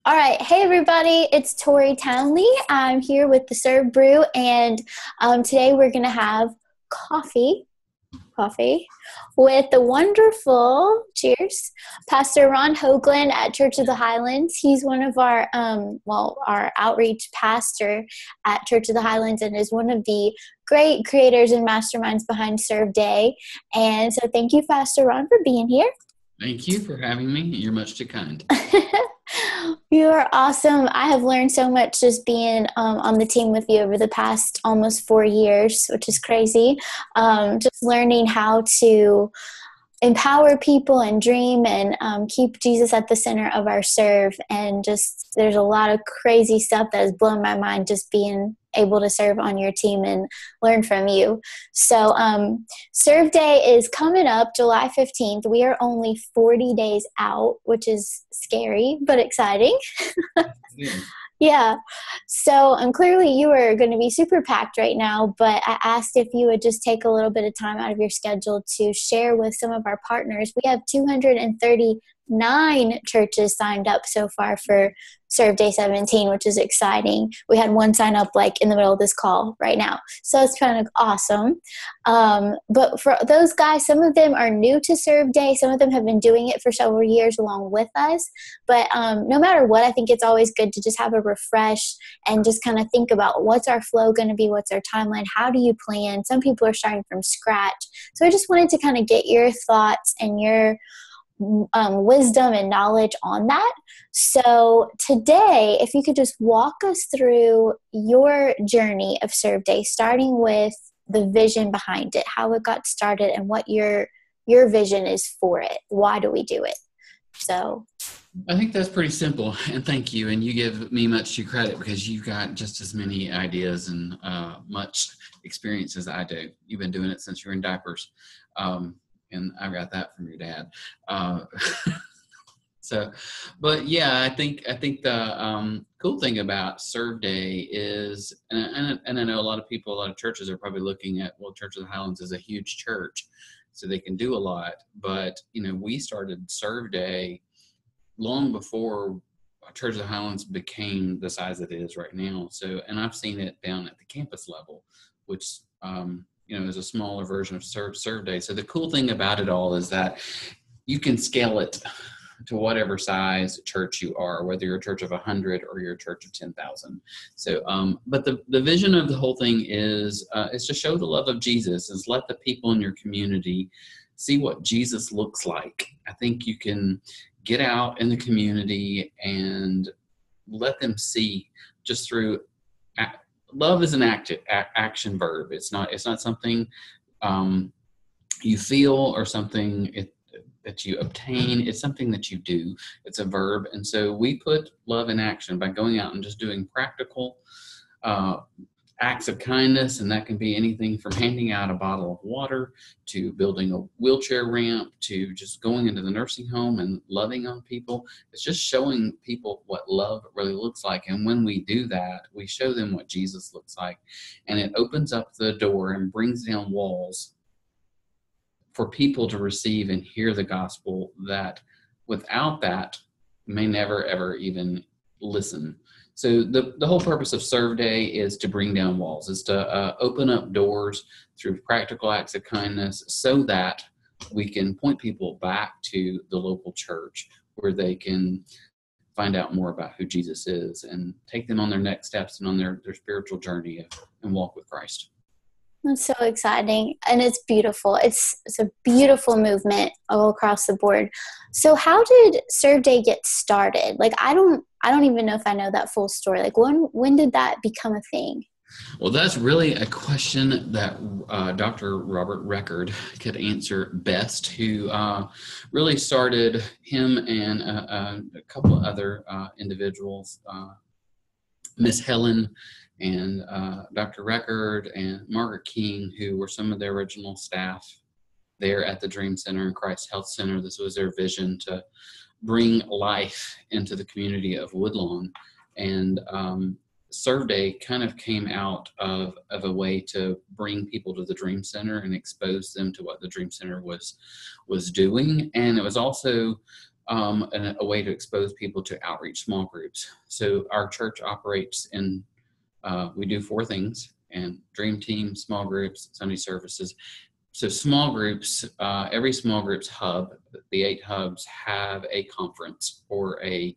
All right. Hey, everybody. It's Tori Townley. I'm here with the SERVE Brew, and today we're going to have coffee with the wonderful, cheers, Pastor Ron Hogland at Church of the Highlands. He's one of our outreach pastor at Church of the Highlands and is one of the great creators and masterminds behind Serve Day. And so thank you, Pastor Ron, for being here. Thank you for having me. You're much too kind. You are awesome. I have learned so much just being on the team with you over the past almost 4 years, which is crazy. Just learning how to empower people and dream and keep Jesus at the center of our serve. And just there's a lot of crazy stuff that has blown my mind just being able to serve on your team and learn from you. So Serve Day is coming up July 15th. We are only 40 days out, which is scary but exciting. Yeah. So clearly you are going to be super packed right now, but I asked if you would just take a little bit of time out of your schedule to share with some of our partners. We have 239 churches signed up so far for Serve Day 17, which is exciting. We had one sign up like in the middle of this call right now. So it's kind of awesome. But for those guys, some of them are new to Serve Day. Some of them have been doing it for several years along with us. But no matter what, I think it's always good to just have a refresh and just kind of think about what's our flow going to be, what's our timeline, how do you plan? Some people are starting from scratch. So I just wanted to kind of get your thoughts and your wisdom and knowledge on that. So today, if you could just walk us through your journey of Serve Day, starting with the vision behind it, how it got started, and what your vision is for it. Why do we do it? So I think that's pretty simple, and thank you. And you give me much to credit because you've got just as many ideas and much experience as I do. You've been doing it since you were in diapers. And I got that from your dad. But yeah, I think the cool thing about Serve Day is, and I know a lot of churches are probably looking at, well, Church of the Highlands is a huge church, so they can do a lot. But, we started Serve Day long before Church of the Highlands became the size it is right now. So, and I've seen it down at the campus level, which, is a smaller version of Serve Day. So the cool thing about it all is that you can scale it to whatever size church you are, whether you're a church of 100 or you're a church of 10,000. So, but the vision of the whole thing is to show the love of Jesus, is let the people in your community see what Jesus looks like. I think you can get out in the community and let them see just through. Love is an action verb. It's not something you feel or something that you obtain. It's something that you do. It's a verb. And so we put love in action by going out and just doing practical acts of kindness. And that can be anything from handing out a bottle of water to building a wheelchair ramp to just going into the nursing home and loving on people. It's just showing people what love really looks like. And when we do that, we show them what Jesus looks like. And it opens up the door and brings down walls for people to receive and hear the gospel that without that may never, ever even listen. So the whole purpose of Serve Day is to bring down walls, is to open up doors through practical acts of kindness so that we can point people back to the local church where they can find out more about who Jesus is and take them on their next steps and on their spiritual journey and walk with Christ. That's so exciting, and it's beautiful. It's a beautiful movement all across the board. So how did Serve Day get started? Like, I don't even know if I know that full story. Like, when did that become a thing? Well, that's really a question that Dr. Robert Record could answer best, who really started, him and a couple of other individuals, Miss Helen and Dr. Record and Margaret King, who were some of the original staff there at the Dream Center and Christ Health Center. This was their vision to bring life into the community of Woodlawn. And Serve Day kind of came out of a way to bring people to the Dream Center and expose them to what the Dream Center was doing. And it was also and a way to expose people to outreach small groups. So our church operates in, we do 4 things, and dream team, small groups, Sunday services. So small groups, every small group's hub, the 8 hubs, have a conference or an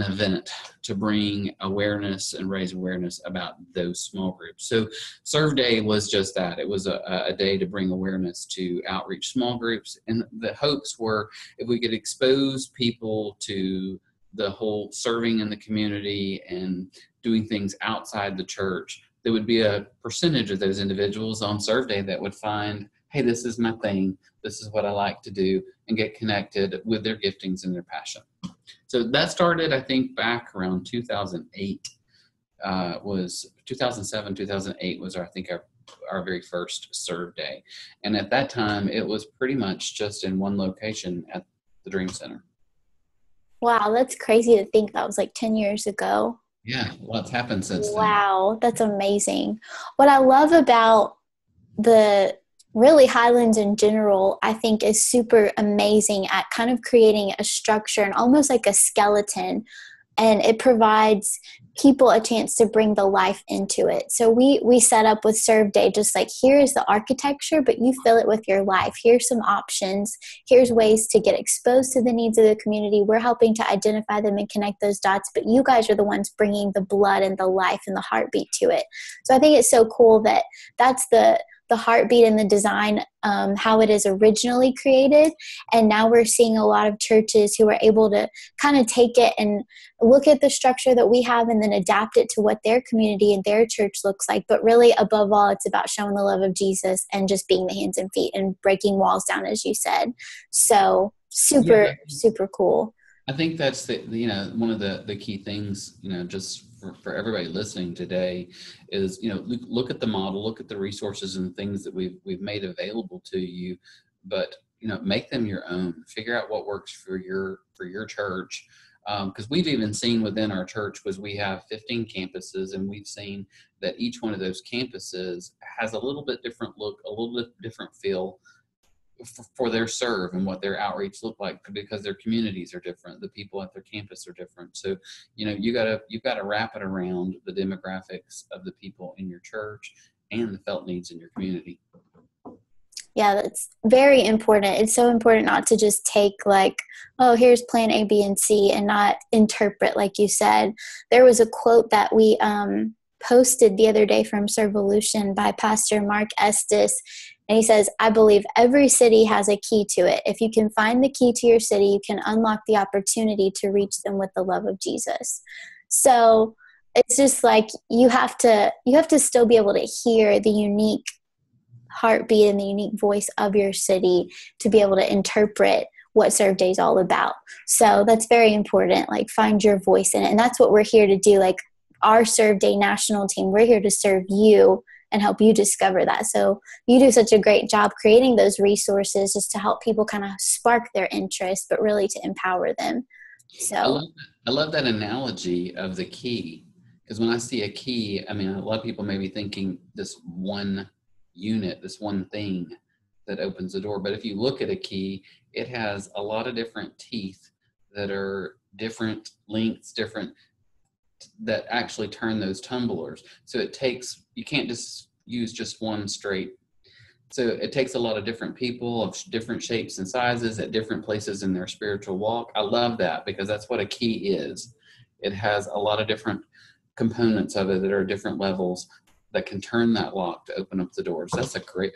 event to bring awareness and raise awareness about those small groups. So Serve Day was just that. It was a day to bring awareness to outreach small groups. And the hopes were, if we could expose people to the whole serving in the community and doing things outside the church, there would be a percentage of those individuals on Serve Day that would find, hey, this is my thing. This is what I like to do, and get connected with their giftings and their passion. So that started, I think, back around 2008. Was 2007, 2008 was, our very first Serve Day. And at that time, it was pretty much just in one location at the Dream Center. Wow, that's crazy to think that was like 10 years ago. Yeah, lots happened since then. Wow, that's amazing. What I love about the really Highlands in general, I think, is super amazing at kind of creating a structure and almost like a skeleton, and it provides people a chance to bring the life into it. So we set up with Serve Day just like, here is the architecture, but you fill it with your life. Here's some options. Here's ways to get exposed to the needs of the community. We're helping to identify them and connect those dots, but you guys are the ones bringing the blood and the life and the heartbeat to it. So I think it's so cool that that's the heartbeat and the design, how it is originally created. And now we're seeing a lot of churches who are able to kind of take it and look at the structure that we have and then adapt it to what their community and their church looks like. But really, above all, it's about showing the love of Jesus and just being the hands and feet and breaking walls down, as you said. So super cool. I think that's one of the key things, just for everybody listening today is, look at the model, look at the resources and things that we've made available to you, but, make them your own. Figure out what works for your church. Because we've even seen within our church, because we have 15 campuses, and we've seen that each one of those campuses has a little bit different look, a little bit different feel for their serve and what their outreach look like, because their communities are different. The people at their campus are different. So, you've got to wrap it around the demographics of the people in your church and the felt needs in your community. Yeah, that's very important. It's so important not to just take like, oh, here's plan A, B, and C, and not interpret, like you said. There was a quote that we posted the other day from Servolution by Pastor Mark Estes. And he says, I believe every city has a key to it. If you can find the key to your city, you can unlock the opportunity to reach them with the love of Jesus. So it's just like you have to still be able to hear the unique heartbeat and the unique voice of your city to be able to interpret what Serve Day is all about. So that's very important. Like, find your voice in it. And that's what we're here to do. Like, our Serve Day national team, we're here to serve you and help you discover that. So you do such a great job creating those resources just to help people kind of spark their interest, but really to empower them. So I love that analogy of the key, because when I see a key, a lot of people may be thinking this one unit, this one thing that opens the door. But if you look at a key, it has a lot of different teeth that are different lengths, that actually turn those tumblers. So you can't just use just one straight. So it takes a lot of different people of different shapes and sizes at different places in their spiritual walk. I love that, because that's what a key is. It has a lot of different components of it that are different levels that can turn that lock to open up the doors. That's a great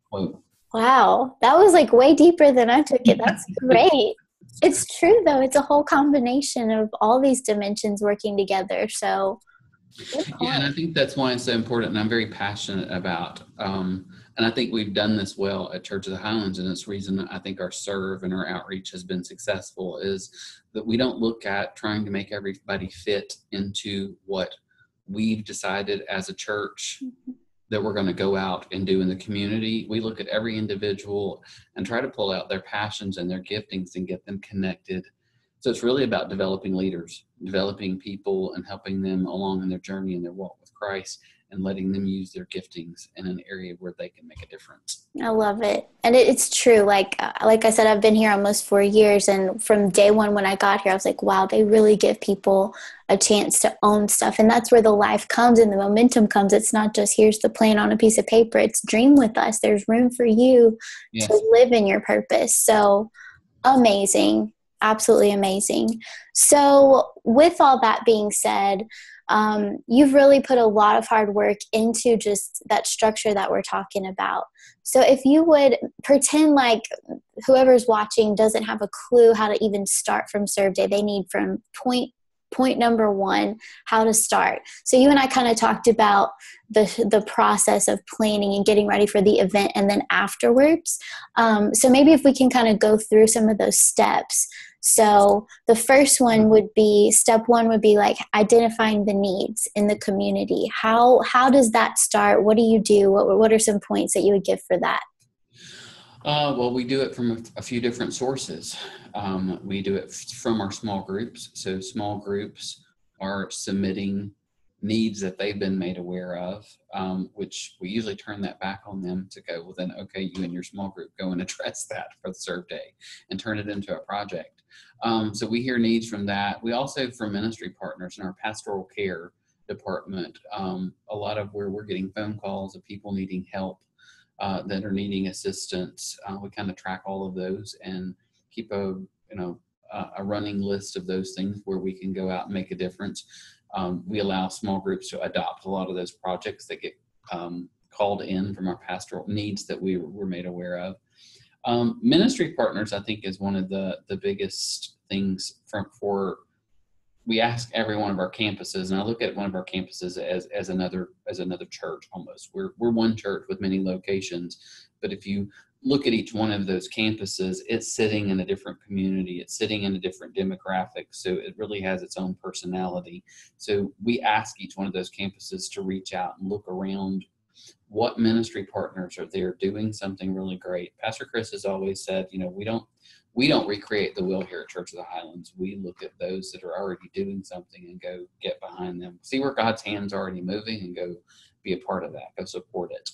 quote. Wow, that was like way deeper than I took it. That's great. It's true, though. It's a whole combination of all these dimensions working together. So, yeah, and I think that's why it's so important, and I'm very passionate about. And I think we've done this well at Church of the Highlands, and it's reason I think our serve and our outreach has been successful is that we don't look at trying to make everybody fit into what we've decided as a church that we're going to go out and do in the community. We look at every individual and try to pull out their passions and their giftings and get them connected. So it's really about developing leaders, developing people, and helping them along in their journey and their walk with Christ. and letting them use their giftings in an area where they can make a difference. I love it. And it's true. Like I said, I've been here almost 4 years. And from day one, when I got here, I was like, wow, they really give people a chance to own stuff. And that's where the life comes and the momentum comes. It's not just here's the plan on a piece of paper. It's dream with us. There's room for you Yes. to live in your purpose. So amazing. Absolutely amazing. So with all that being said, you've really put a lot of hard work into just that structure that we're talking about. So if you would pretend like whoever's watching doesn't have a clue how to even start from Serve Day, they need from point number one, how to start. So you and I kind of talked about the process of planning and getting ready for the event and then afterwards. So maybe if we can kind of go through some of those steps. So the first one would be, step one would be like identifying the needs in the community. How does that start? What do you do? What are some points that you would give for that? Well, we do it from a few different sources. We do it from our small groups. So small groups are submitting needs that they've been made aware of, which we usually turn that back on them to go, well then, okay, you and your small group go and address that for the Serve Day and turn it into a project. So we hear needs from that. We also, from ministry partners in our pastoral care department, a lot of where we're getting phone calls of people needing help, that are needing assistance. We kind of track all of those and keep a running list of those things where we can go out and make a difference. We allow small groups to adopt a lot of those projects that get called in from our pastoral needs that we were made aware of. Ministry partners, I think, is one of the biggest things for we ask every one of our campuses, and I look at one of our campuses as another church almost. We're one church with many locations, but if you look at each one of those campuses, it's sitting in a different community, it's sitting in a different demographic, so it really has its own personality. So we ask each one of those campuses to reach out and look around what ministry partners are there doing something really great. Pastor Chris has always said, we don't recreate the wheel here at Church of the Highlands. We look at those that are already doing something and go get behind them, see where God's hand's already moving and go be a part of that, go support it.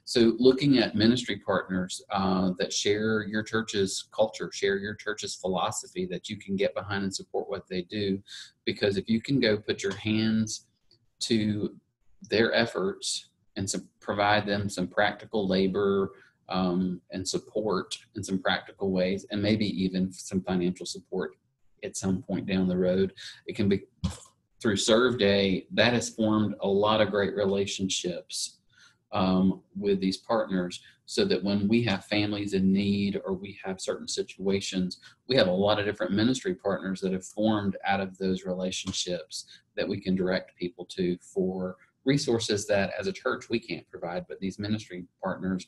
So looking at ministry partners that share your church's culture, share your church's philosophy, that you can get behind and support what they do. Because if you can go put your hands to their efforts and provide them some practical labor, and support in some practical ways, and maybe even some financial support at some point down the road. It can be through Serve Day. That has formed a lot of great relationships with these partners, so that when we have families in need or we have certain situations, we have a lot of different ministry partners that have formed out of those relationships that we can direct people to for resources that as a church we can't provide, but these ministry partners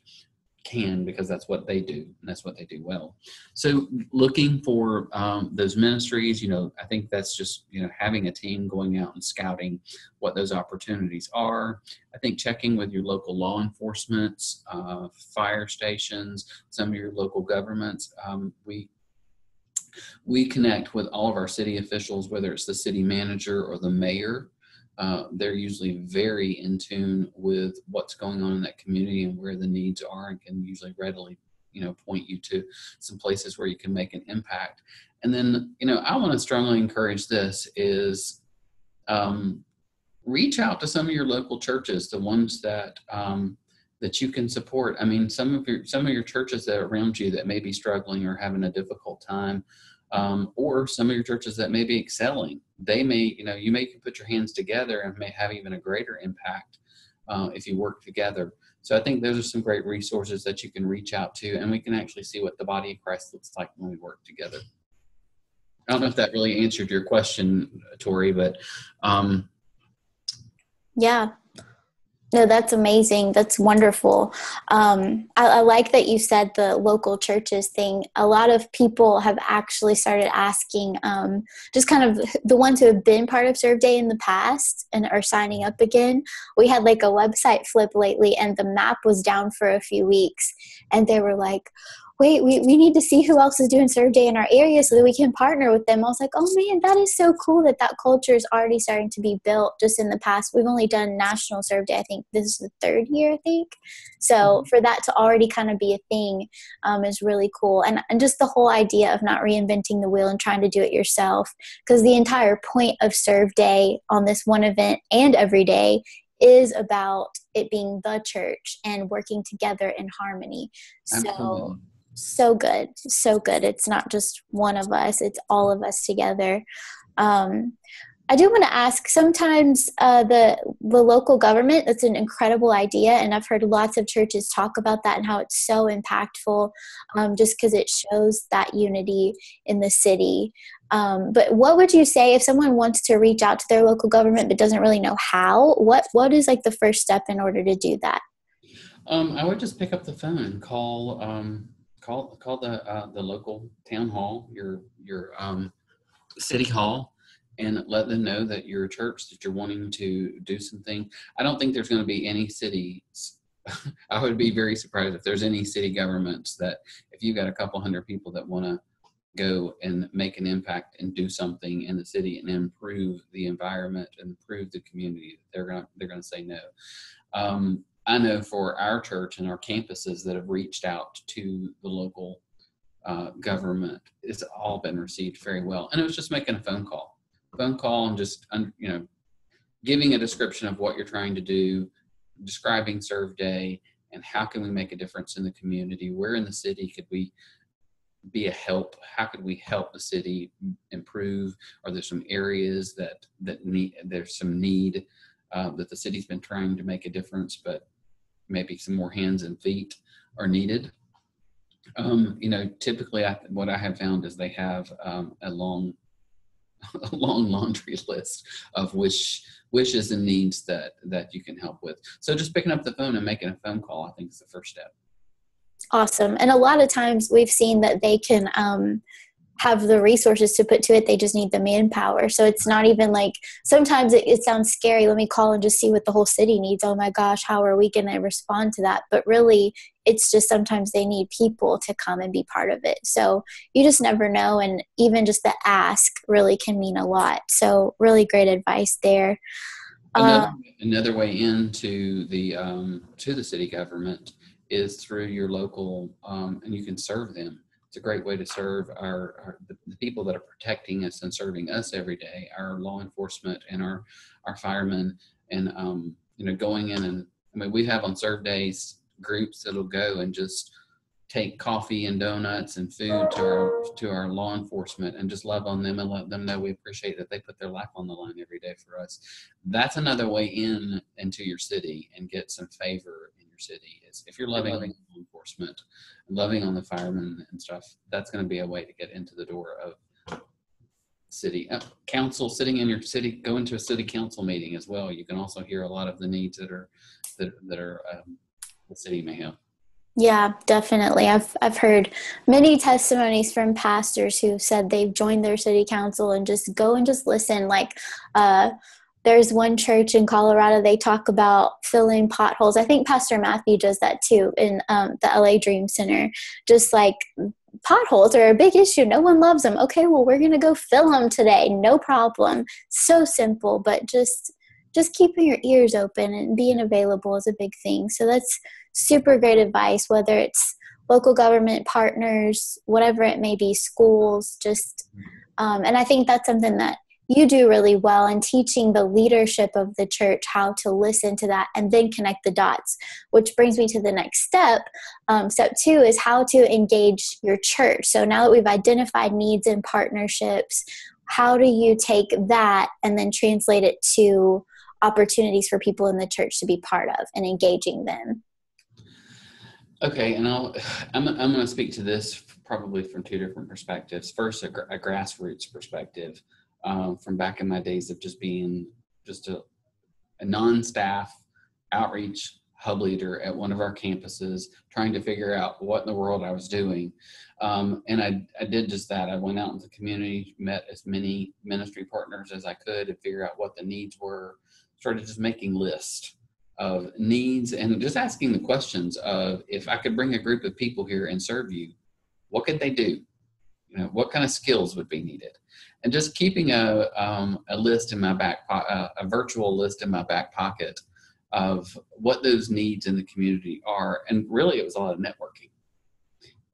can, because that's what they do and that's what they do well. So looking for those ministries, I think that's just having a team going out and scouting what those opportunities are. I think checking with your local law enforcement, fire stations, some of your local governments. We connect with all of our city officials, whether it's the city manager or the mayor. They're usually very in tune with what's going on in that community and where the needs are, and can usually readily, point you to some places where you can make an impact. And then, I want to strongly encourage this is reach out to some of your local churches, the ones that that you can support. I mean, some of your churches that are around you that may be struggling or having a difficult time, or some of your churches that may be excelling. They may, you may put your hands together and may have even a greater impact if you work together. So I think those are some great resources that you can reach out to, and we can actually see what the body of Christ looks like when we work together. I don't know if that really answered your question, Tori, but yeah. No, that's amazing. That's wonderful. I like that you said the local churches thing. A lot of people have actually started asking, just kind of the ones who have been part of Serve Day in the past and are signing up again. We had like a website flip lately, and the map was down for a few weeks, and they were like, wait, we need to see who else is doing Serve Day in our area so that we can partner with them. I was like, oh man, that is so cool that culture is already starting to be built just in the past. We've only done National Serve Day. I think this is the third year, I think. So for that to already kind of be a thing is really cool. And just the whole idea of not reinventing the wheel and trying to do it yourself, because the entire point of Serve Day on this one event and every day is about it being the church and working together in harmony. Absolutely. So good. So good. It's not just one of us, it's all of us together. I do want to ask, sometimes the local government, that's an incredible idea, and I've heard lots of churches talk about that and how it's so impactful, just because it shows that unity in the city. But what would you say if someone wants to reach out to their local government but doesn't really know how? What is like the first step in order to do that? I would just pick up the phone and call the local town hall, your city hall, and let them know that you're a church, that you're wanting to do something. I don't think there's going to be any cities. I would be very surprised if there's any city governments that, if you've got a couple hundred people that want to go and make an impact and do something in the city and improve the environment and improve the community, they're going to say no. I know for our church and our campuses that have reached out to the local government, it's all been received very well. And it was just making a phone call and just, giving a description of what you're trying to do, describing Serve Day, and how can we make a difference in the community? Where in the city could we be a help? How could we help the city improve? Are there some areas that there's some need that the city's been trying to make a difference, but maybe some more hands and feet are needed? Typically what I have found is they have a long laundry list of wishes and needs that you can help with. So just picking up the phone and making a phone call, I think, is the first step. Awesome. And a lot of times we've seen that they can have the resources to put to it. They just need the manpower. So it's not even like, sometimes it sounds scary. Let me call and just see what the whole city needs. Oh my gosh, how are we going to respond to that? But really, it's just sometimes they need people to come and be part of it. So you just never know. And even just the ask really can mean a lot. So really great advice there. Another way into the city government is through your local, and you can serve them. It's a great way to serve the people that are protecting us and serving us every day, our law enforcement and our firemen, and going in and we have on Serve Days groups that'll go and just take coffee and donuts and food to our law enforcement and just love on them and let them know we appreciate that they put their life on the line every day for us. That's another way into your city and get some favor in your city. Is if you're loving on law enforcement and loving on the firemen and stuff, that's going to be a way to get into the door of city council, sitting in your city, go into a city council meeting as well. You can also hear a lot of the needs that are the city may have. Yeah, definitely. I've heard many testimonies from pastors who said they've joined their city council and just go and just listen. Like, there's one church in Colorado, they talk about filling potholes. I think Pastor Matthew does that too in the LA Dream Center. Just like, potholes are a big issue. No one loves them. Okay, well, we're going to go fill them today. No problem. So simple, but just keeping your ears open and being available is a big thing. So that's super great advice, whether it's local government partners, whatever it may be, schools, and I think that's something that you do really well in teaching the leadership of the church how to listen to that and then connect the dots, which brings me to the next step. Step 2 is how to engage your church. So now that we've identified needs and partnerships, how do you take that and then translate it to opportunities for people in the church to be part of and engaging them? Okay, and I'm going to speak to this probably from 2 different perspectives. First, a grassroots perspective, from back in my days of just being a non-staff outreach hub leader at one of our campuses, trying to figure out what in the world I was doing. And I did just that. I went out in the community, met as many ministry partners as I could to figure out what the needs were, started just making lists of needs and just asking the questions of, if I could bring a group of people here and serve you, what could they do? What kind of skills would be needed? And just keeping a list in my a virtual list in my back pocket of what those needs in the community are. And really, it was a lot of networking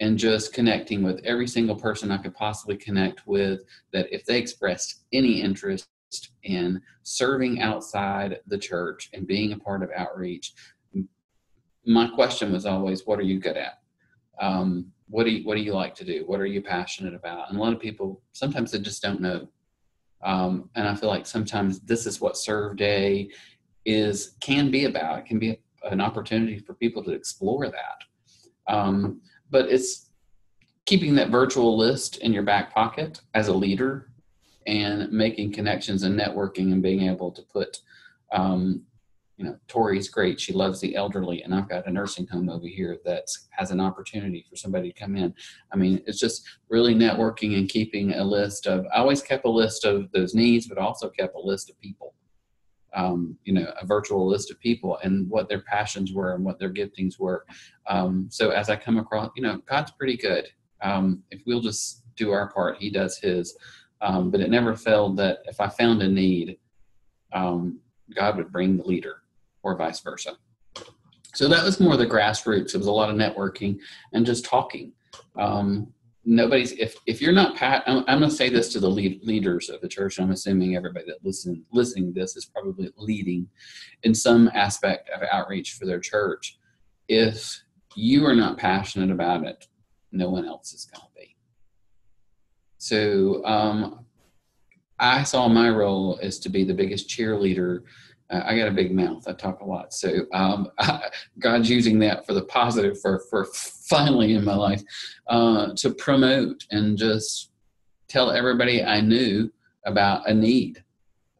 and just connecting with every single person I could possibly connect with, that if they expressed any interest in serving outside the church and being a part of outreach, my question was always, what are you good at? What do you like to do? What are you passionate about? And a lot of people, sometimes they just don't know. And I feel like sometimes this is what Serve Day can be about. It can be an opportunity for people to explore that. But it's keeping that virtual list in your back pocket as a leader and making connections and networking and being able to put, Tori's great. She loves the elderly, and I've got a nursing home over here that has an opportunity for somebody to come in. I mean, it's just really networking and keeping a list of, I always kept a list of those needs, but also kept a list of people, a virtual list of people and what their passions were and what their giftings were. So as I come across, God's pretty good. If we'll just do our part, he does his. But it never failed that if I found a need, God would bring the leader, or vice versa. So that was more the grassroots. It was a lot of networking and just talking. If you're not, I'm going to say this to the leaders of the church. I'm assuming everybody that listening to this is probably leading in some aspect of outreach for their church. If you are not passionate about it, no one else is going to be. So I saw my role as to be the biggest cheerleader. I got a big mouth. I talk a lot. So God's using that for the positive for finally in my life to promote and just tell everybody I knew about a need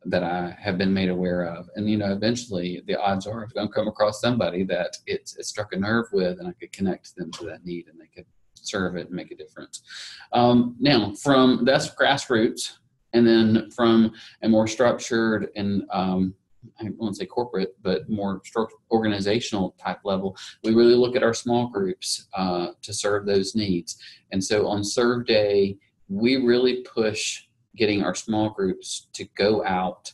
that I have been made aware of. And, eventually the odds are I'm going to come across somebody that it struck a nerve with, and I could connect them to that need and they could serve it and make a difference. Now, that's grassroots. And then from a more structured and I won't say corporate, but more organizational type level, we really look at our small groups to serve those needs. And so on Serve Day, we really push getting our small groups to go out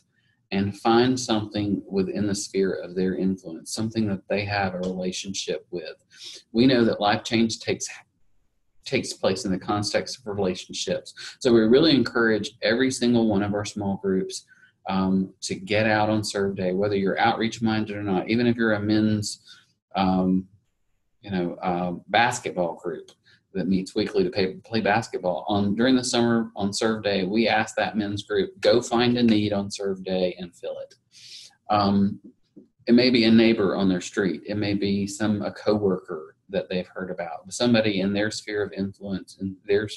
and find something within the sphere of their influence, something that they have a relationship with. We know that life change takes place in the context of relationships. So we really encourage every single one of our small groups to get out on Serve Day, whether you're outreach minded or not, even if you're a men's, basketball group that meets weekly to play basketball. During the summer on Serve Day, we ask that men's group, go find a need on Serve Day and fill it. It may be a neighbor on their street. It may be a coworker that they've heard about, somebody in their sphere of influence and their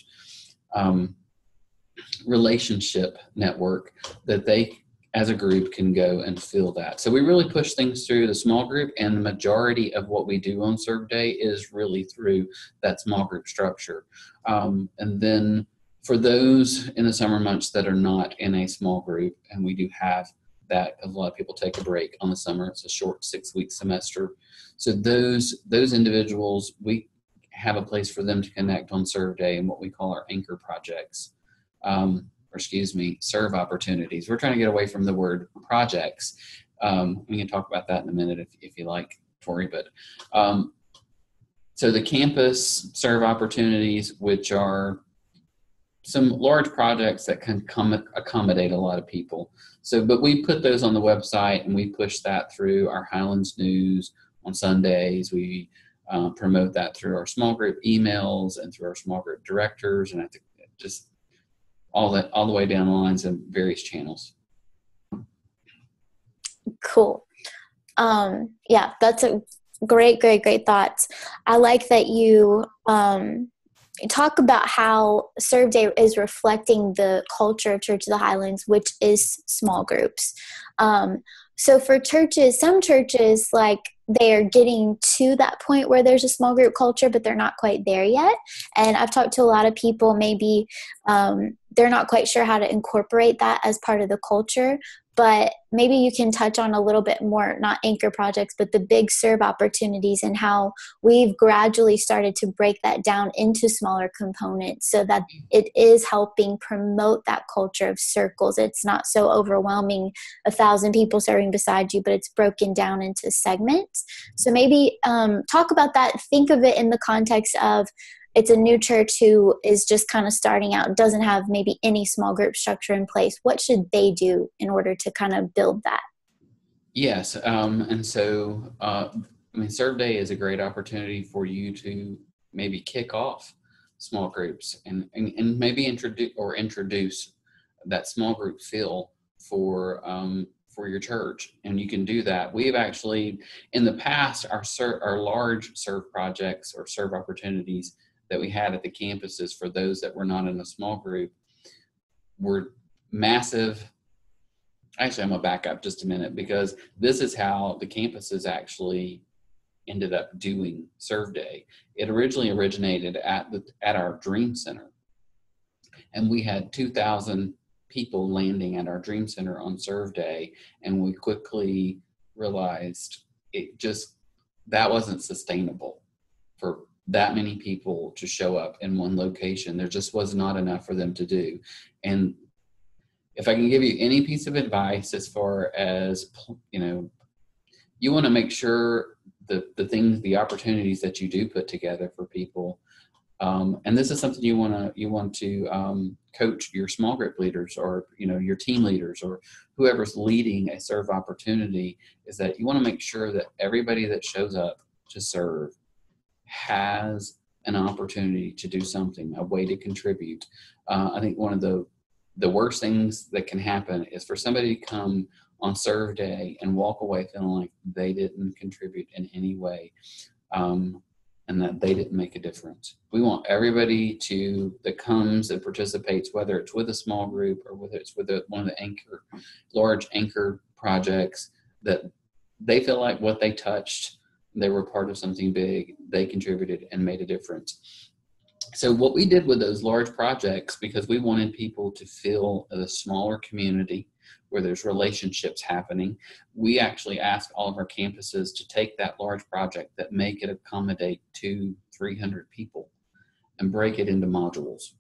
relationship network that they as a group can go and fill that. So we really push things through the small group, and the majority of what we do on Serve Day is really through that small group structure. And then for those in the summer months that are not in a small group, and we do have that, a lot of people take a break on the summer. It's a short 6-week semester. So those individuals, we have a place for them to connect on Serve Day and what we call our anchor projects. Serve opportunities. We're trying to get away from the word projects. We can talk about that in a minute if you like, Tori. But so the campus serve opportunities, which are some large projects that can accommodate a lot of people. But we put those on the website and we push that through our Highlands news on Sundays. We promote that through our small group emails and through our small group directors, and I think just all the way down the lines in various channels. Cool. Yeah, that's a great thoughts. I like that you talk about how Serve Day is reflecting the culture of Church of the Highlands, which is small groups. So for churches, some churches, like, they are getting to that point where there's a small group culture, but they're not quite there yet. And I've talked to a lot of people, maybe they're not quite sure how to incorporate that as part of the culture. but maybe you can touch on a little bit more, not anchor projects, but the big serve opportunities, and how we've gradually started to break that down into smaller components so that it is helping promote that culture of circles. It's not so overwhelming, 1,000 people serving beside you, but it's broken down into segments. So maybe talk about that. Think of it in the context of, it's a new church who is just kind of starting out, doesn't have maybe any small group structure in place. What should they do in order to kind of build that? Yes. And so, Serve Day is a great opportunity for you to maybe kick off small groups and maybe introduce that small group feel for your church. And you can do that. We've actually, in the past, our large serve projects or serve opportunities that we had at the campuses for those that were not in a small group were massive. Actually, I'm going to back up just a minute, because this is how the campuses actually ended up doing Serve Day. It originally originated at our Dream Center, and we had 2,000 people landing at our Dream Center on Serve Day, and we quickly realized that wasn't sustainable for that many people to show up in one location. There just was not enough for them to do. And if I can give you any piece of advice, as far as, you want to make sure the opportunities that you do put together for people, and this is something you want to coach your small group leaders, or your team leaders, or whoever's leading a serve opportunity, is that you want to make sure that everybody that shows up to serve has an opportunity to do something, a way to contribute. I think one of the worst things that can happen is for somebody to come on Serve Day and walk away feeling like they didn't contribute in any way, and that they didn't make a difference. We want everybody that comes and participates, whether it's with a small group or whether it's with one of the large anchor projects, that they feel like what they touched, they were part of something big, they contributed and made a difference. So what we did with those large projects, because we wanted people to feel a smaller community where there's relationships happening, we actually asked all of our campuses to take that large project that may could accommodate 200-300 people and break it into modules,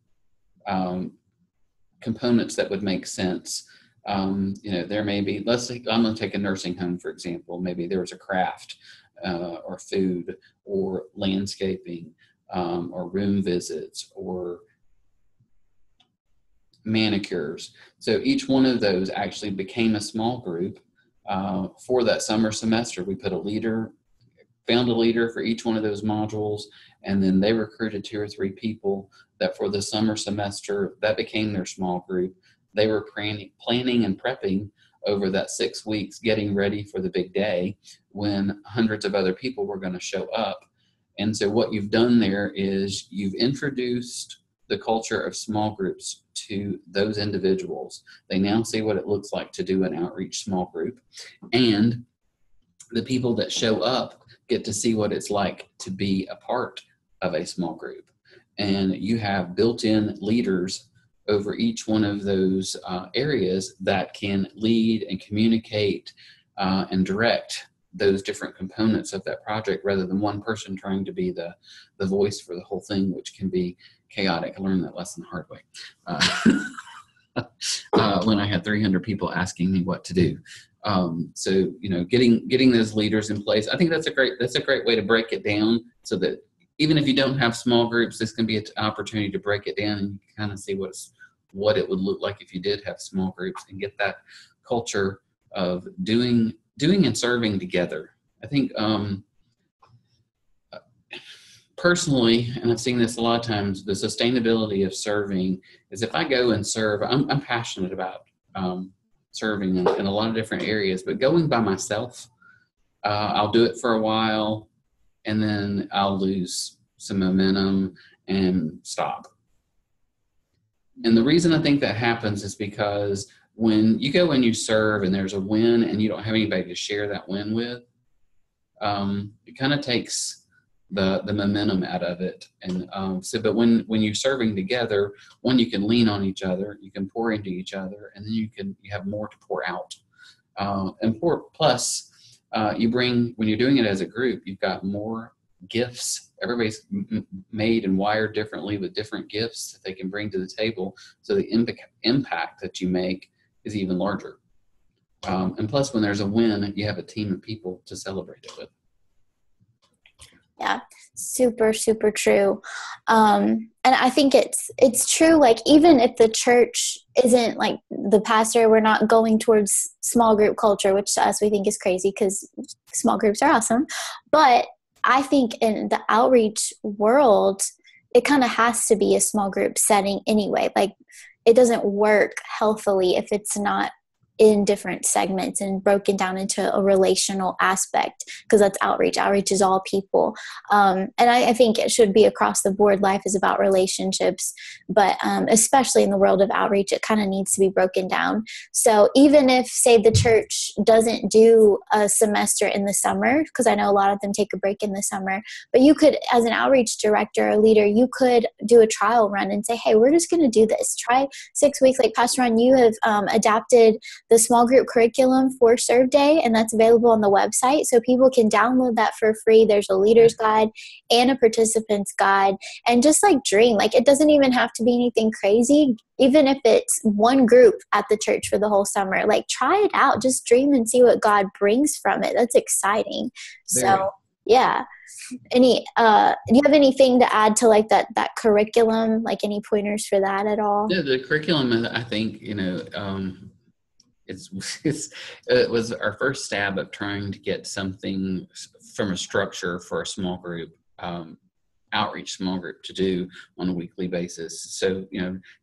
components that would make sense. There may be, I'm going to take a nursing home, for example. Maybe there was a craft, or food, or landscaping, or room visits, or manicures. So each one of those actually became a small group for that summer semester. We found a leader for each one of those modules, and then they recruited 2 or 3 people that for the summer semester, that became their small group. They were planning and prepping over that 6 weeks, getting ready for the big day when hundreds of other people were going to show up. And so what you've done there is you've introduced the culture of small groups to those individuals. They now see what it looks like to do an outreach small group. And the people that show up get to see what it's like to be a part of a small group. And you have built-in leaders over each one of those areas that can lead and communicate and direct those different components of that project, rather than one person trying to be the voice for the whole thing, which can be chaotic. I learned that lesson the hard way when I had 300 people asking me what to do. So getting those leaders in place, I think that's a great way to break it down, so that even if you don't have small groups, this can be an opportunity to break it down, and you can kind of see what it would look like if you did have small groups, and get that culture of doing and serving together. I think personally, and I've seen this a lot of times, the sustainability of serving is, if I go and serve, I'm passionate about serving in a lot of different areas, but going by myself, I'll do it for a while, and then I'll lose some momentum and stop. And the reason I think that happens is because when you go and you serve and there's a win and you don't have anybody to share that win with, it kind of takes the momentum out of it. And but when you're serving together, one, you can lean on each other, you can pour into each other, and then you have more to pour out. Plus, when you're doing it as a group, you've got more gifts. Everybody's made and wired differently with different gifts that they can bring to the table. So the impact that you make is even larger. And plus, when there's a win, you have a team of people to celebrate it with. Yeah, super, super true. And I think it's true, like, even if the church isn't, like, the pastor, we're not going towards small group culture, which to us we think is crazy because small groups are awesome. But I think in the outreach world, it kind of has to be a small group setting anyway. Like, it doesn't work healthily if it's not in different segments and broken down into a relational aspect, because that's outreach. Outreach is all people. And I think it should be across the board. Life is about relationships, but especially in the world of outreach, it kind of needs to be broken down. So even if, say, the church doesn't do a semester in the summer, because I know a lot of them take a break in the summer, but you could, as an outreach director or leader, you could do a trial run and say, hey, we're just going to do this. Try 6 weeks. Like Pastor Ron, you have adapted the small group curriculum for Serve Day, and that's available on the website. So people can download that for free. There's a leader's guide and a participant's guide, and just like dream. Like, it doesn't even have to be anything crazy. Even if it's one group at the church for the whole summer, like, try it out. Just dream and see what God brings from it. That's exciting. So yeah. Do you have anything to add to, like, that curriculum? Like, any pointers for that at all? Yeah, the curriculum, I think, it was our first stab at trying to get something from a structure for a small group, outreach small group to do on a weekly basis. So,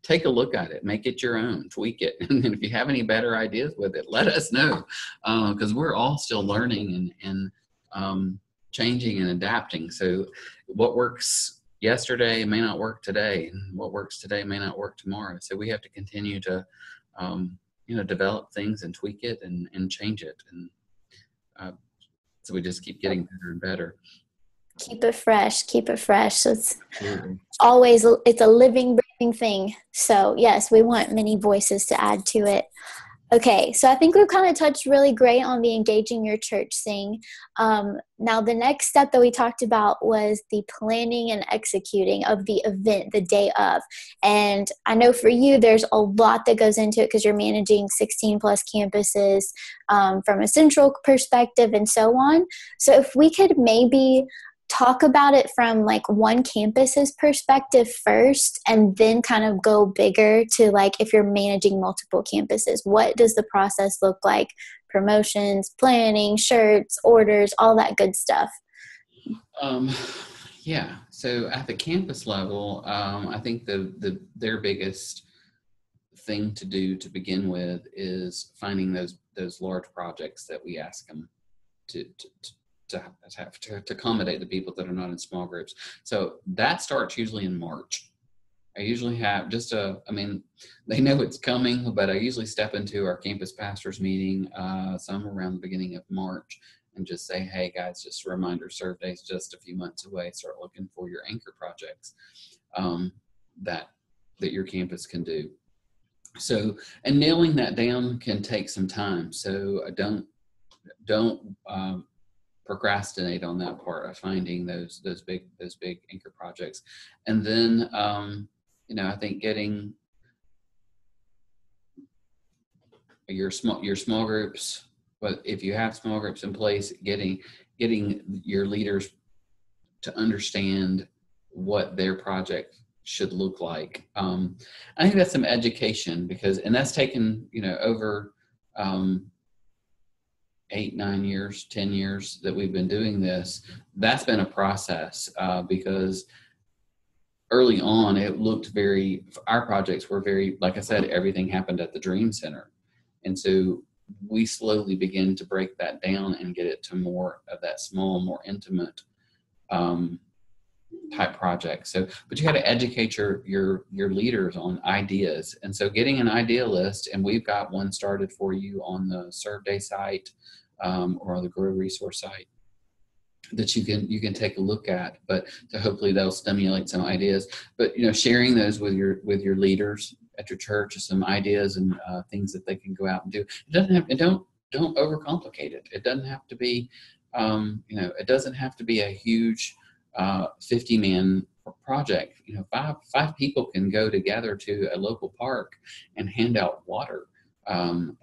take a look at it, make it your own, tweak it. And then if you have any better ideas with it, let us know, because we're all still learning and changing and adapting. So what works yesterday may not work today, and what works today may not work tomorrow. So we have to continue to develop things and tweak it and change it. And so we just keep getting better and better. Keep it fresh. So it's always, it's a living, breathing thing. So yes, we want many voices to add to it. Okay, so I think we've kind of touched really great on the engaging your church thing. Now, the next step that we talked about was the planning and executing of the event the day of. And I know for you, there's a lot that goes into it because you're managing 16 plus campuses from a central perspective and so on. So if we could maybe talk about it from, like, one campus's perspective first, and then kind of go bigger to, like, if you're managing multiple campuses, what does the process look like? Promotions, planning, shirts, orders, all that good stuff. Yeah. So at the campus level, I think their biggest thing to do to begin with is finding those large projects that we ask them to have to accommodate the people that are not in small groups. So that starts usually in March. I usually have they know it's coming, but I usually step into our campus pastors meeting some around the beginning of March and just say, hey guys, just a reminder, Serve Day is just a few months away. Start looking for your anchor projects that your campus can do. So, and nailing that down can take some time. So don't procrastinate on that part of finding those big anchor projects. And then I think getting your small groups, but if you have small groups in place, getting your leaders to understand what their project should look like. I think that's some education, and that's taken over 8, 9 years, 10 years that we've been doing this. That's been a process because early on our projects were very, like I said, everything happened at the Dream Center. And so we slowly begin to break that down and get it to more of that small, more intimate type project. So, but you got to educate your leaders on ideas. And so getting an idea list, and we've got one started for you on the Serve Day site or the Grow resource site that you can take a look at, but to hopefully that'll stimulate some ideas. But sharing those with your leaders at your church, some ideas and things that they can go out and do. Don't don't overcomplicate it. It doesn't have to be, it doesn't have to be a huge 50-man project. Five people can go together to a local park and hand out water, and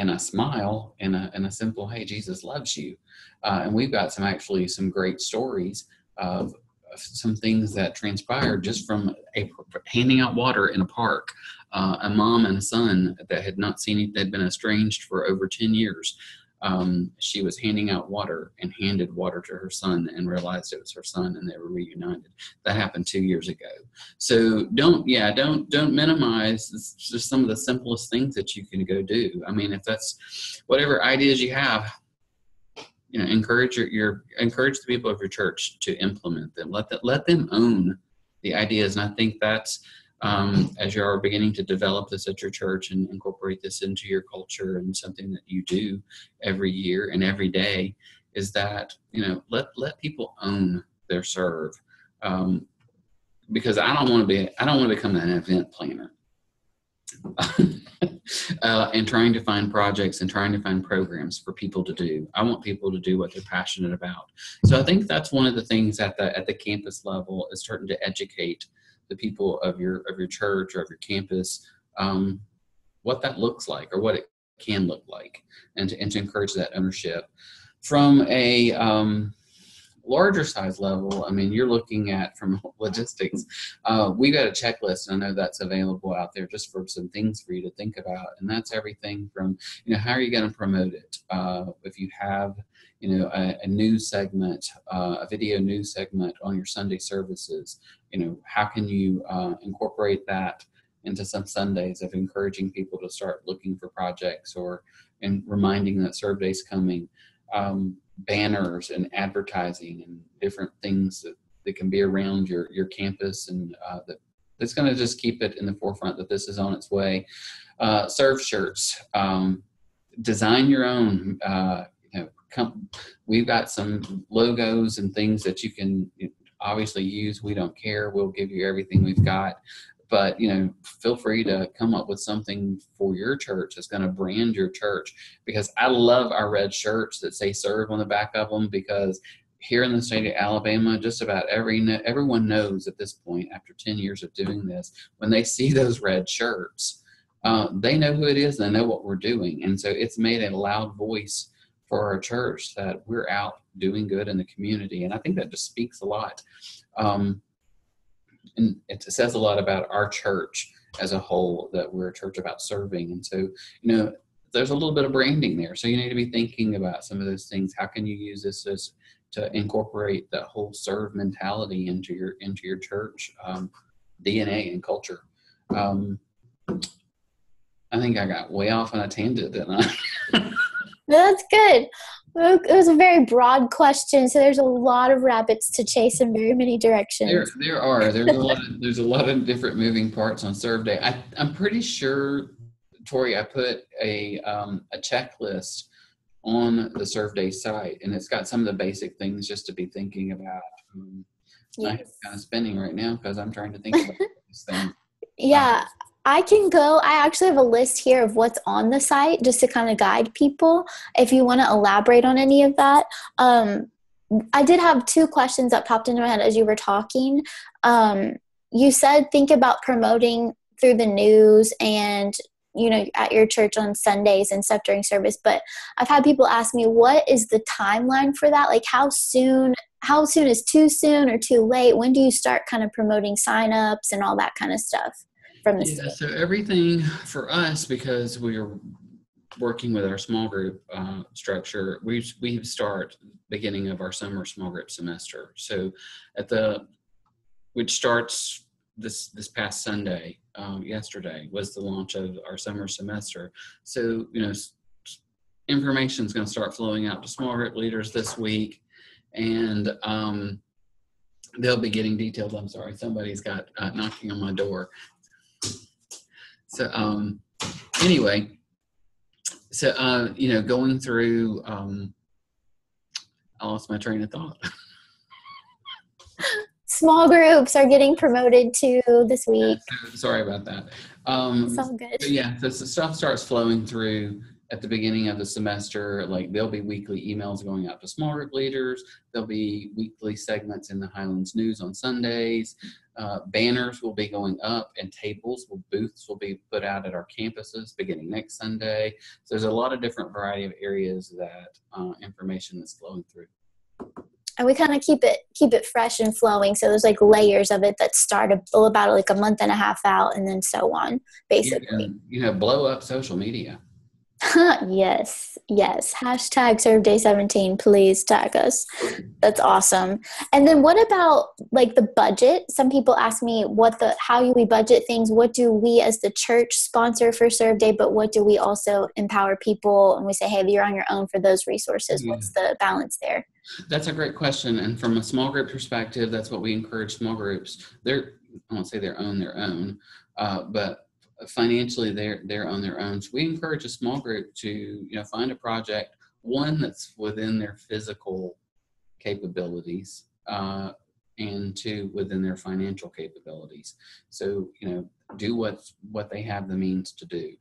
a smile and a simple, hey, Jesus loves you. And we've got some great stories of some things that transpired just from handing out water in a park. A mom and a son that had not seen, they'd been estranged for over 10 years. She was handing out water and handed water to her son and realized it was her son, and they were reunited. That happened 2 years ago. So don't minimize. It's just some of the simplest things that you can go do. I mean, if that's whatever ideas you have, encourage encourage the people of your church to implement them. Let them own the ideas. And I think that's, as you are beginning to develop this at your church and incorporate this into your culture and something that you do every year and every day, is that, let people own their serve. Because I don't want to become an event planner. And trying to find projects and trying to find programs for people to do. I want people to do what they're passionate about. So I think that's one of the things at the campus level, is starting to educate the people of your church or of your campus, what that looks like or what it can look like, and to encourage that ownership. From a larger size level, I mean, you're looking at, from logistics, we got a checklist, and I know that's available out there just for some things for you to think about. And that's everything from, how are you going to promote it? If you have, a news segment, a video news segment on your Sunday services, how can you incorporate that into some Sundays of encouraging people to start looking for projects, and reminding that Serve Day's coming. Banners and advertising and different things that can be around your campus, and that's going to just keep it in the forefront that this is on its way. Serve shirts, design your own. We've got some logos and things that you can obviously use. We don't care. We'll give you everything we've got. But, feel free to come up with something for your church that's going to brand your church, because I love our red shirts that say serve on the back of them, because here in the state of Alabama, just about everyone knows at this point, after 10 years of doing this, when they see those red shirts, they know who it is, and they know what we're doing. And so it's made a loud voice for our church that we're out doing good in the community. And I think that just speaks a lot. And it says a lot about our church as a whole, that we're a church about serving. And so, there's a little bit of branding there. So you need to be thinking about some of those things. How can you use this to incorporate that whole serve mentality into your church DNA and culture? I think I got way off on a tangent, didn't I? No, that's good. It was a very broad question, so there's a lot of rabbits to chase in very many directions. There are. There's a lot of different moving parts on Serve Day. I'm pretty sure, Tori, I put a checklist on the Serve Day site, and it's got some of the basic things just to be thinking about. Yes. I'm kind of spinning right now because I'm trying to think about these things. Yeah. I can go. I actually have a list here of what's on the site just to kind of guide people if you want to elaborate on any of that. I did have two questions that popped into my head as you were talking. You said think about promoting through the news and, at your church on Sundays and stuff during service. But I've had people ask me, what is the timeline for that? Like how soon is too soon or too late? When do you start kind of promoting signups and all that kind of stuff? From the state. So everything for us, because we are working with our small group structure, we start beginning of our summer small group semester. So which starts this past Sunday, yesterday was the launch of our summer semester. So information is going to start flowing out to small group leaders this week, and they'll be getting details. I'm sorry, somebody's got knocking on my door. So anyway, going through, I lost my train of thought. Small groups are getting promoted to this week. Sorry about that. It's all good. Yeah, so the stuff starts flowing through at the beginning of the semester, like there'll be weekly emails going out to small group leaders. There'll be weekly segments in the Highlands News on Sundays. Banners will be going up, and booths will be put out at our campuses beginning next Sunday. So there's a lot of different variety of areas that information is flowing through. And we kind of keep it fresh and flowing. So there's like layers of it that start about like a month and a half out, and then so on, basically. Blow up social media. Yes. Hashtag Serve Day 17. Please tag us. That's awesome. And then what about like the budget? Some people ask me how do we budget things? What do we as the church sponsor for Serve Day? But what do we also empower people? And we say, hey, you're on your own for those resources. What's the balance there? That's a great question. And from a small group perspective, that's what we encourage small groups. I won't say they're on their own, but financially they're on their own. So we encourage a small group to find a project, one that's within their physical capabilities, and two, within their financial capabilities. So do what they have the means to do.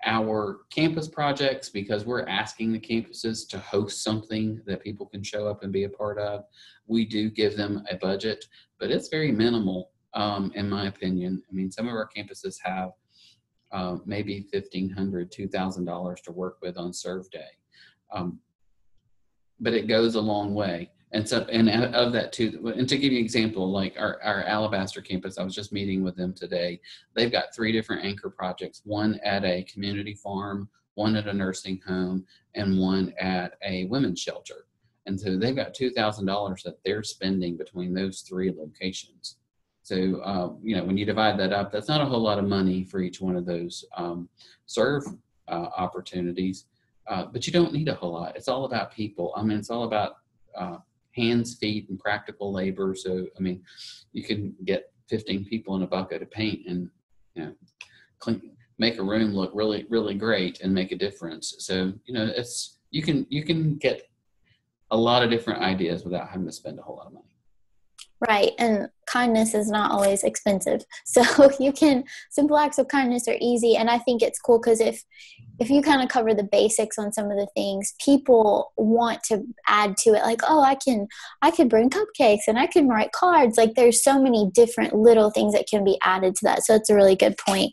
Our campus projects, because we're asking the campuses to host something that people can show up and be a part of, we do give them a budget, but it's very minimal. In my opinion. I mean, some of our campuses have maybe $1,500, $2,000 to work with on Serve Day, but it goes a long way. And so, and of that too, and to give you an example, like our Alabaster campus, I was just meeting with them today. They've got 3 different anchor projects: one at a community farm, one at a nursing home, and one at a women's shelter. And so they've got $2,000 that they're spending between those 3 locations. So, when you divide that up, that's not a whole lot of money for each one of those serve opportunities, but you don't need a whole lot. It's all about people. I mean, it's all about hands, feet, and practical labor. So, I mean, you can get 15 people in a bucket of paint and, make a room look really, really great and make a difference. So, you can get a lot of different ideas without having to spend a whole lot of money. Right. And kindness is not always expensive. So simple acts of kindness are easy. And I think it's cool because if you kind of cover the basics on some of the things, people want to add to it. Like, oh, I can bring cupcakes and I can write cards. Like there's so many different little things that can be added to that. So it's a really good point.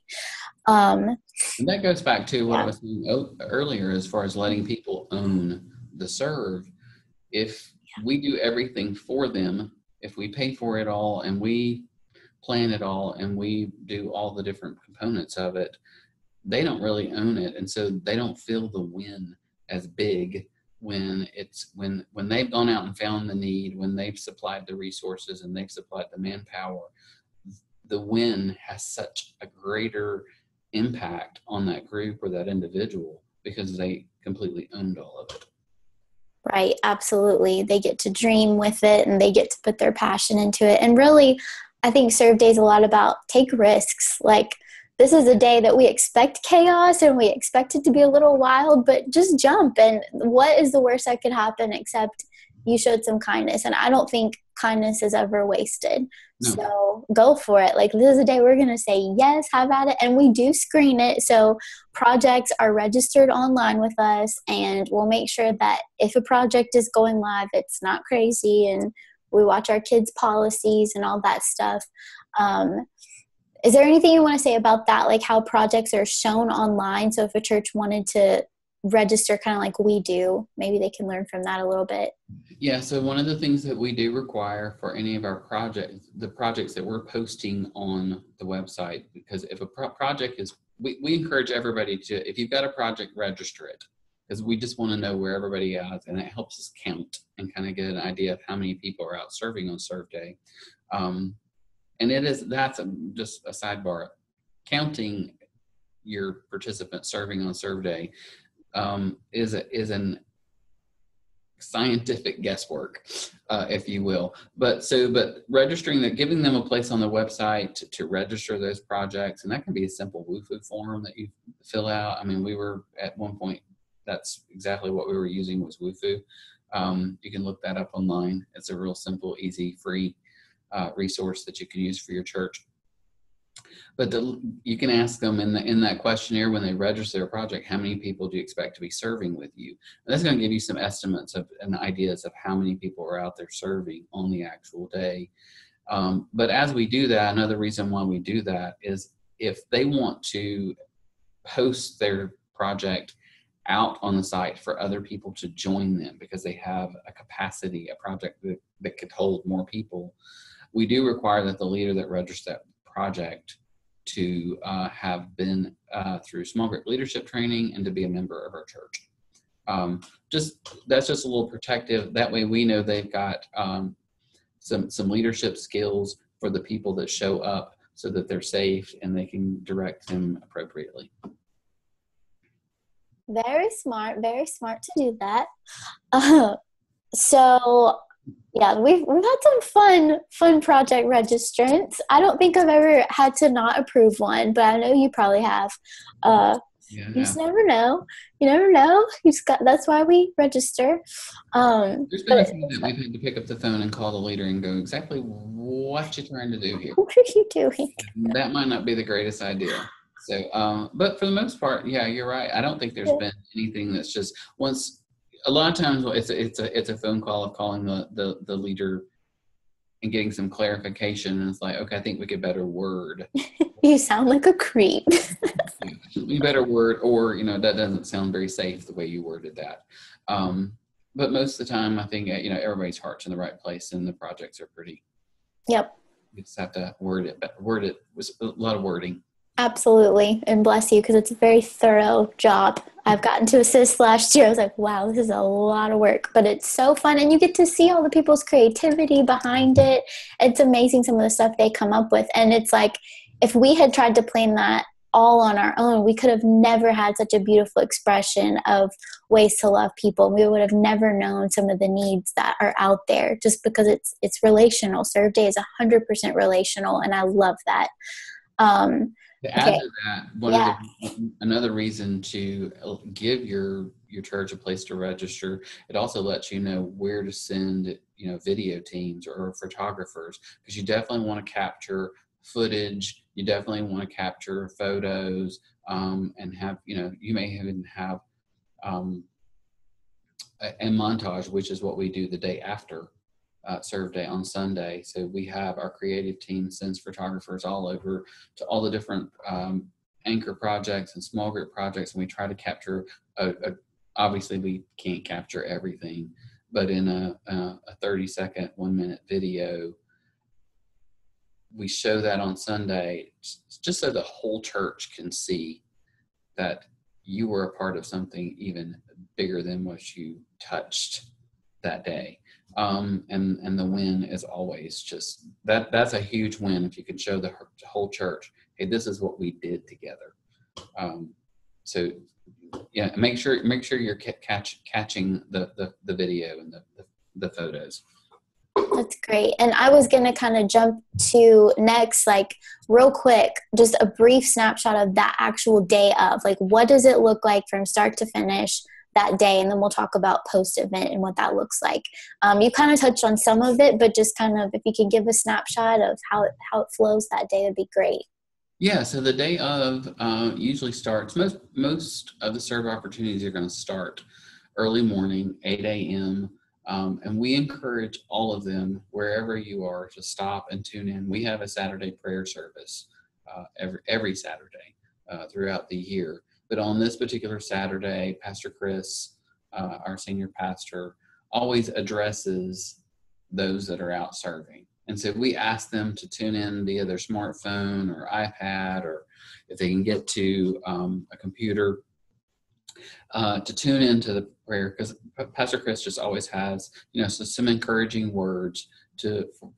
And that goes back to what I was saying earlier, as far as letting people own the serve. If we do everything for them, if we pay for it all and we plan it all and we do all the different components of it, they don't really own it. And so they don't feel the win as big when they've gone out and found the need, when they've supplied the resources and they've supplied the manpower. The win has such a greater impact on that group or that individual because they completely owned all of it. Right. Absolutely. They get to dream with it and they get to put their passion into it. And really, I think Serve Day is a lot about take risks. Like this is a day that we expect chaos and we expect it to be a little wild, but just jump. And what is the worst that could happen except you showed some kindness? And I don't think kindness is ever wasted. No. So go for it. Like this is a day we're going to say, yes, have at it. And we do screen it. So projects are registered online with us, and we'll make sure that if a project is going live, it's not crazy, and we watch our kids' policies and all that stuff. Is there anything you want to say about that? Like how projects are shown online. So if a church wanted to register kind of like we do, maybe they can learn from that a little bit. Yeah, so one of the things that we do require for any of our projects, the projects that we're posting on the website, because if a project is, we encourage everybody to, if you've got a project, register it, because we just want to know where everybody is, and it helps us count and kind of get an idea of how many people are out serving on Serve Day. And that's just a sidebar. Counting your participants serving on Serve Day is an scientific guesswork, if you will. But registering that, giving them a place on the website to register those projects, and that can be a simple WooFoo form that you fill out. I mean, we were at one point, that's exactly what we were using was WooFoo. You can look that up online. It's a real simple, easy, free resource that you can use for your church. But you can ask them in that questionnaire when they register their project, how many people do you expect to be serving with you? And that's going to give you some estimates and ideas of how many people are out there serving on the actual day. But as we do that, another reason why we do that is if they want to post their project out on the site for other people to join them because they have a capacity, a project that could hold more people, we do require that the leader that registers that project to have been through small group leadership training and to be a member of our church. That's just a little protective. That way we know they've got some leadership skills for the people that show up so that they're safe and they can direct them appropriately. Very smart to do that. So yeah, we've had some fun project registrants. I don't think I've ever had to not approve one, but I know you probably have. You just never know. You never know. That's why we register. There's been a few that we've had to pick up the phone and call the leader and go, exactly what you trying to do here? What are you doing? That might not be the greatest idea. So, but for the most part, yeah, you're right. I don't think there's been anything that's just once. A lot of times, it's a phone call of calling the leader and getting some clarification, and it's like, okay, I think we could better word. You sound like a creep. You better word, or that doesn't sound very safe the way you worded that. But most of the time, I think everybody's heart's in the right place, and the projects are pretty. Yep. You just have to word it with a lot of wording. Absolutely. And bless you, because it's a very thorough job. I've gotten to assist last year. I was like, wow, this is a lot of work, but it's so fun. And you get to see all the people's creativity behind it. It's amazing some of the stuff they come up with. And it's like, if we had tried to plan that all on our own, we could have never had such a beautiful expression of ways to love people. We would have never known some of the needs that are out there just because it's relational. Serve Day is 100% relational. And I love that. To add to that, another reason to give your church a place to register, it also lets you know where to send, video teams or photographers, because you definitely want to capture footage. You definitely want to capture photos, and have, you may even have a montage, which is what we do the day after Serve Day on Sunday. So we have our creative team sends photographers all over to all the different anchor projects and small group projects, and we try to capture obviously we can't capture everything, but in a 30-second, 1-minute video, we show that on Sunday just so the whole church can see that you were a part of something even bigger than what you touched that day. And the win is always just that's a huge win if you can show the whole church, hey, this is what we did together. So yeah, make sure you're catching the video and the photos. That's great. And I was going to kind of jump to next, like real quick, just a brief snapshot of that actual day of, like, what does it look like from start to finish that day? And then we'll talk about post-event and what that looks like. You kind of touched on some of it, but just kind of, if you could give a snapshot of how it flows that day, that'd be great. Yeah, so the day of usually starts, most of the serve opportunities are going to start early morning, 8 a.m., and we encourage all of them, wherever you are, to stop and tune in. We have a Saturday prayer service every Saturday throughout the year. But on this particular Saturday, Pastor Chris, our senior pastor, always addresses those that are out serving. And so we ask them to tune in via their smartphone or iPad, or if they can get to a computer, to tune into the prayer, because Pastor Chris just always has, some encouraging words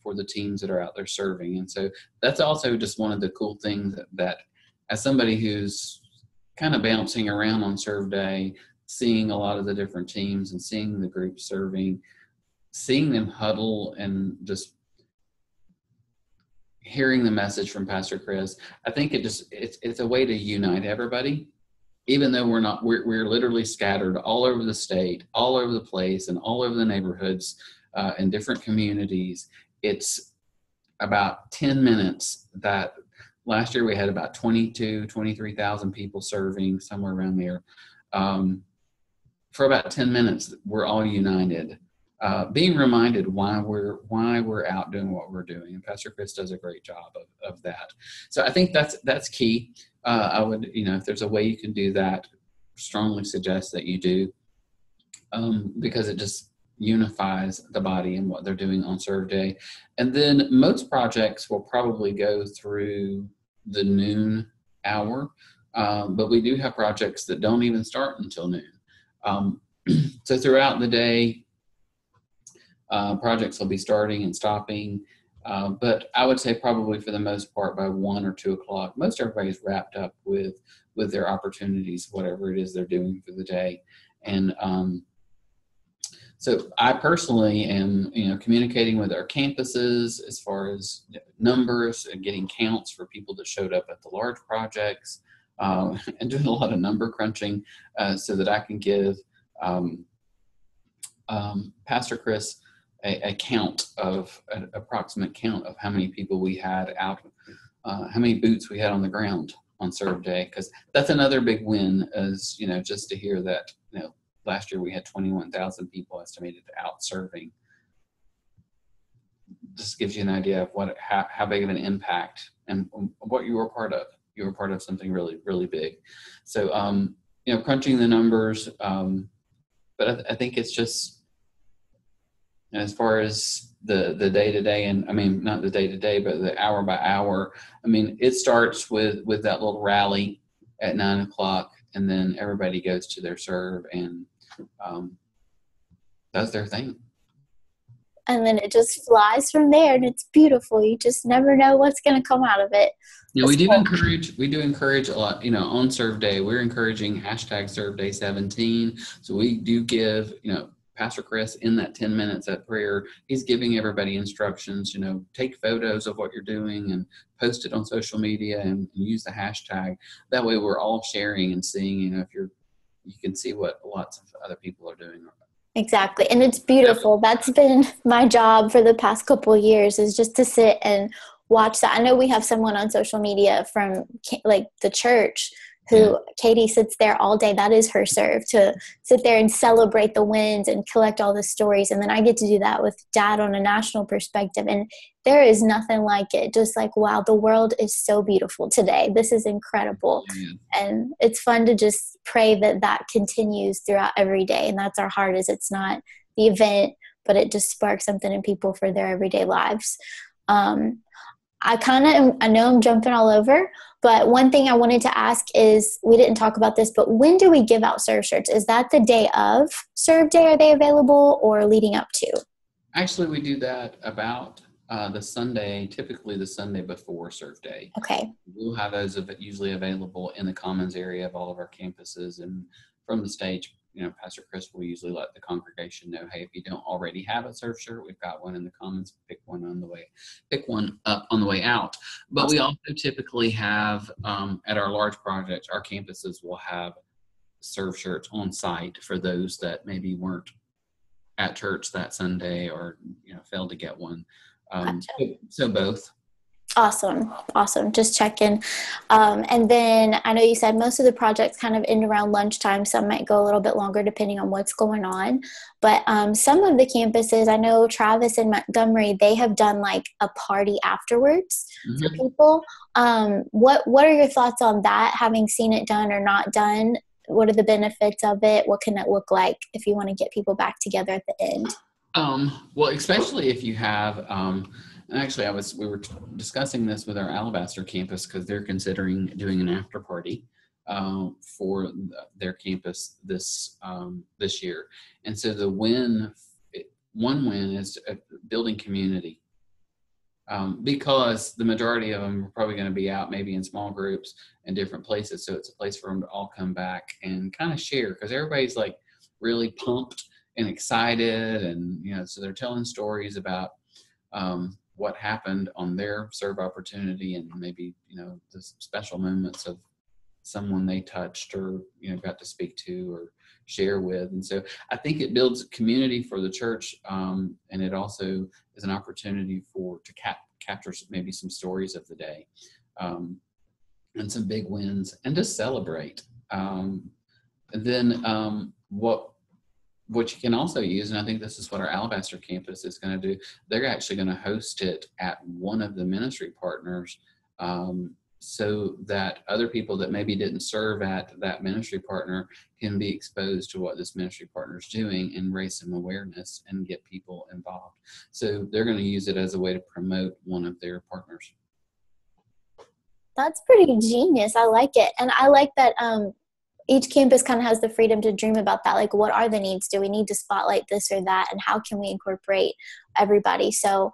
for the teams that are out there serving. And so that's also just one of the cool things that as somebody who's kind of bouncing around on Serve Day, seeing a lot of the different teams and seeing the group serving, seeing them huddle and just hearing the message from Pastor Chris, I think it's a way to unite everybody. Even though we're literally scattered all over the state, all over the place, and all over the neighborhoods, in different communities. It's about 10 minutes that last year we had about 23,000 people serving, somewhere around there. For about 10 minutes, we're all united, being reminded why we're out doing what we're doing. And Pastor Chris does a great job of that. So I think that's key. I would, if there's a way you can do that, strongly suggest that you do, because it just unifies the body and what they're doing on Serve Day. And then most projects will probably go through the noon hour, but we do have projects that don't even start until noon. So throughout the day, projects will be starting and stopping, but I would say probably for the most part by 1 or 2 o'clock, most everybody's wrapped up with their opportunities, whatever it is they're doing for the day. And so I personally am, communicating with our campuses as far as numbers and getting counts for people that showed up at the large projects, and doing a lot of number crunching, so that I can give Pastor Chris an approximate count of how many people we had out, how many boots we had on the ground on Serve Day, because that's another big win, is just to hear that last year we had 21,000 people estimated out serving. Just gives you an idea of how big of an impact and what you were part of. You were part of something really, really big. So crunching the numbers, but I think it's just, as far as the day-to-day, and I mean, not the day-to-day, but the hour by hour, I mean, it starts with that little rally at 9 o'clock, and then everybody goes to their serve and does their thing. And then it just flies from there, and it's beautiful. You just never know what's going to come out of it. We do encourage a lot, on Serve Day, we're encouraging #ServeDay17. So we do give, Pastor Chris, in that 10 minutes at prayer, he's giving everybody instructions, take photos of what you're doing and post it on social media and use the hashtag. That way we're all sharing and seeing, if you can see what lots of other people are doing. Exactly. And it's beautiful. That's been my job for the past couple of years, is just to sit and watch that. I know we have someone on social media from the church who, Katie, sits there all day. That is her serve, to sit there and celebrate the wins and collect all the stories. And then I get to do that with Dad on a national perspective. And there is nothing like it. Just like, wow, the world is so beautiful today. This is incredible. And it's fun to just pray that continues throughout every day. And that's our heart, is it's not the event, but it just sparks something in people for their everyday lives. I know I'm jumping all over, but one thing I wanted to ask is, we didn't talk about this, but when do we give out Serve shirts? Is that the day of Serve Day? Are they available, or leading up to? Actually, we do that about the Sunday, typically the Sunday before Serve Day. Okay. We'll have those usually available in the commons area of all of our campuses, and from the stage, Pastor Chris will usually let the congregation know, hey, if you don't already have a Serve shirt, we've got one in the commons. Pick one up on the way out. But we also typically have, at our large projects, our campuses will have Serve shirts on site for those that maybe weren't at church that Sunday, or failed to get one. Gotcha. So both. Awesome. Just checking. And then I know you said most of the projects kind of end around lunchtime. Some might go a little bit longer depending on what's going on. But some of the campuses, I know Travis and Montgomery, they have done like a party afterwards for people. What are your thoughts on that? Having seen it done or not done? What are the benefits of it? What can it look like if you want to get people back together at the end? Well, especially if you have, and actually we were discussing this with our Alabaster campus, because they're considering doing an after party for their campus this year. And so one win is building community, because the majority of them are probably going to be out maybe in small groups and different places. So it's a place for them to all come back and kind of share, because everybody's like really pumped and excited, and so they're telling stories about what happened on their serve opportunity, and maybe the special moments of someone they touched or got to speak to or share with. And so I think it builds community for the church, and it also is an opportunity to capture maybe some stories of the day. and some big wins, and just celebrate. And then what you can also use, and I think this is what our Alabaster campus is going to do, they're actually going to host it at one of the ministry partners, so that other people that maybe didn't serve at that ministry partner can be exposed to what this ministry partner is doing and raise some awareness and get people involved. So they're going to use it as a way to promote one of their partners. That's pretty genius. I like it. And I like that each campus kind of has the freedom to dream about that. Like, what are the needs? Do we need to spotlight this or that? And how can we incorporate everybody? So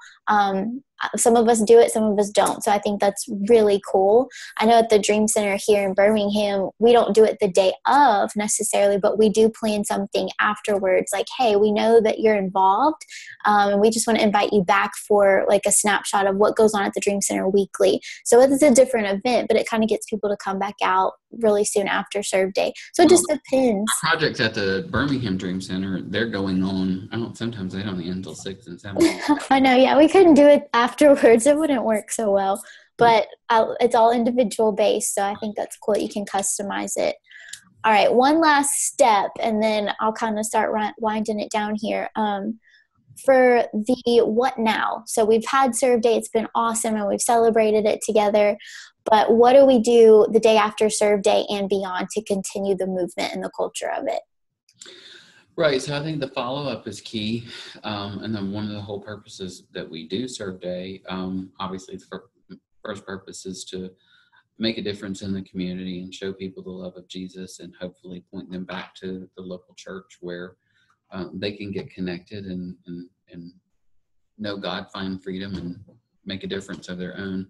some of us do it, some of us don't. So I think that's really cool. I know at the Dream Center here in Birmingham, we don't do it the day of necessarily, but we do plan something afterwards. Like, hey, we know that you're involved, and we just want to invite you back for like a snapshot of what goes on at the Dream Center weekly. So it's a different event, but it kind of gets people to come back out really soon after Serve Day. So it just depends. Our projects at the Birmingham Dream Center, they're going on, sometimes they don't end until 6 and 7. I know, yeah, we couldn't do it afterwards. It wouldn't work so well, but it's all individual based. So I think that's cool that you can customize it. All right, one last step, and then I'll kind of start winding it down here. For the what now? So we've had Serve Day. It's been awesome, and we've celebrated it together. But what do we do the day after Serve Day and beyond to continue the movement and the culture of it? Right. So I think the follow-up is key. And then one of the whole purposes that we do Serve Day, obviously the first purpose is to make a difference in the community and show people the love of Jesus, and hopefully point them back to the local church where they can get connected and know God, find freedom, and make a difference of their own.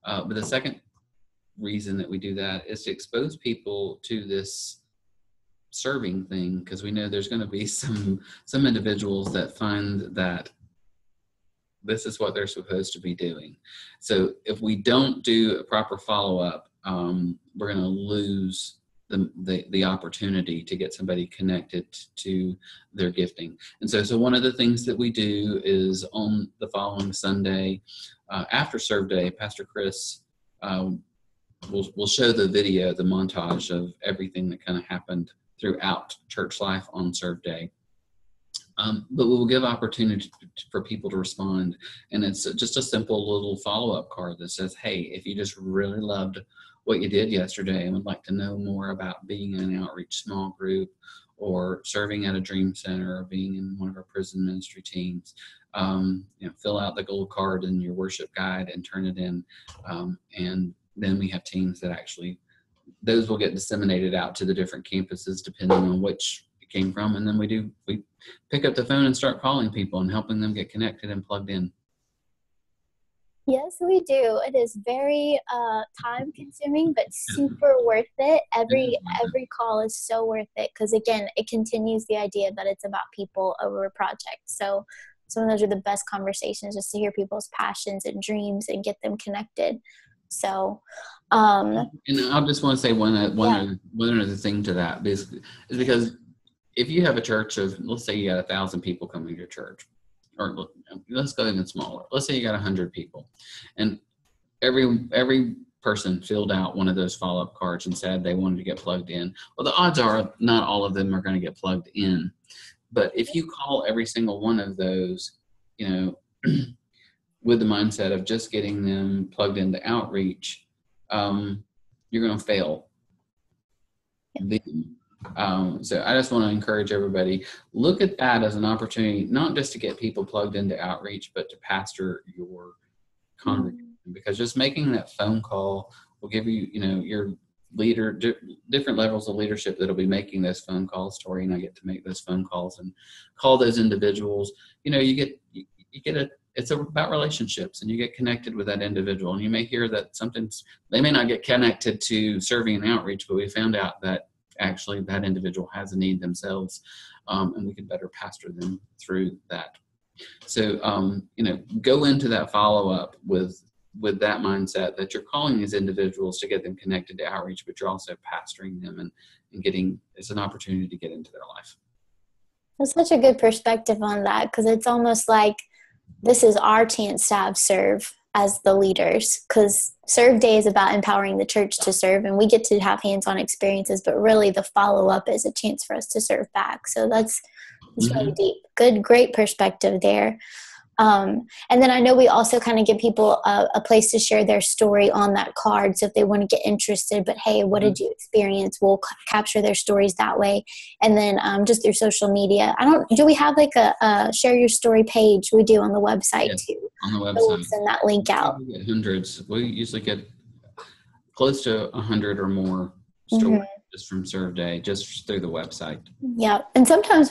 But the second reason that we do that is to expose people to this serving thing, because we know there's going to be some individuals that find that this is what they're supposed to be doing. So if we don't do a proper follow-up, we're going to lose the opportunity to get somebody connected to their gifting. And so one of the things that we do is on the following Sunday after Serve Day, Pastor Chris will show the video, the montage of everything that kind of happened throughout church life on Serve Day. But we will give opportunity for people to respond. And it's just a simple little follow-up card that says, hey, if you just really loved what you did yesterday and would like to know more about being in an outreach small group, or serving at a dream center, or being in one of our prison ministry teams, fill out the gold card in your worship guide and turn it in. And then we have teams that actually, those will get disseminated out to the different campuses depending on which it came from. And then we pick up the phone and start calling people and helping them get connected and plugged in. Yes, we do. It is very time consuming, but super worth it. Every call is so worth it, because again, it continues the idea that it's about people over a project. So some of those are the best conversations, just to hear people's passions and dreams and get them connected. So, and I just want to say one other thing to that, basically, is because if you have a church of, let's say you got 1,000 people coming to your church, or let's go even smaller. Let's say you got 100 people, and every person filled out one of those follow-up cards and said they wanted to get plugged in. Well, the odds are not all of them are going to get plugged in. But if you call every single one of those, with the mindset of just getting them plugged into outreach, you're going to fail. So I just want to encourage everybody, look at that as an opportunity, not just to get people plugged into outreach, but to pastor your congregation. Because just making that phone call will give you, your leader, different levels of leadership that'll be making those phone calls. Tori and I get to make those phone calls and call those individuals. It's about relationships, and you get connected with that individual. And you may hear that they may not get connected to serving and outreach, but we found out that actually that individual has a need themselves, and we can better pastor them through that. So, go into that follow-up with that mindset that you're calling these individuals to get them connected to outreach, but you're also pastoring them and it's an opportunity to get into their life. That's such a good perspective on that, because it's almost like this is our chance to have serve. as the leaders, because Serve Day is about empowering the church to serve, and we get to have hands-on experiences, but really the follow-up is a chance for us to serve back. So that's really deep. Great perspective there. And then I know we also kind of give people a place to share their story on that card. So if they want to get interested, but hey, what did you experience? We'll capture their stories that way. And then just through social media. Do we have like a share your story page? We do on the website too. On the website. So we'll send that link out. We get hundreds. We usually get close to 100 or more stories just from Serve Day, just through the website. Yeah. And sometimes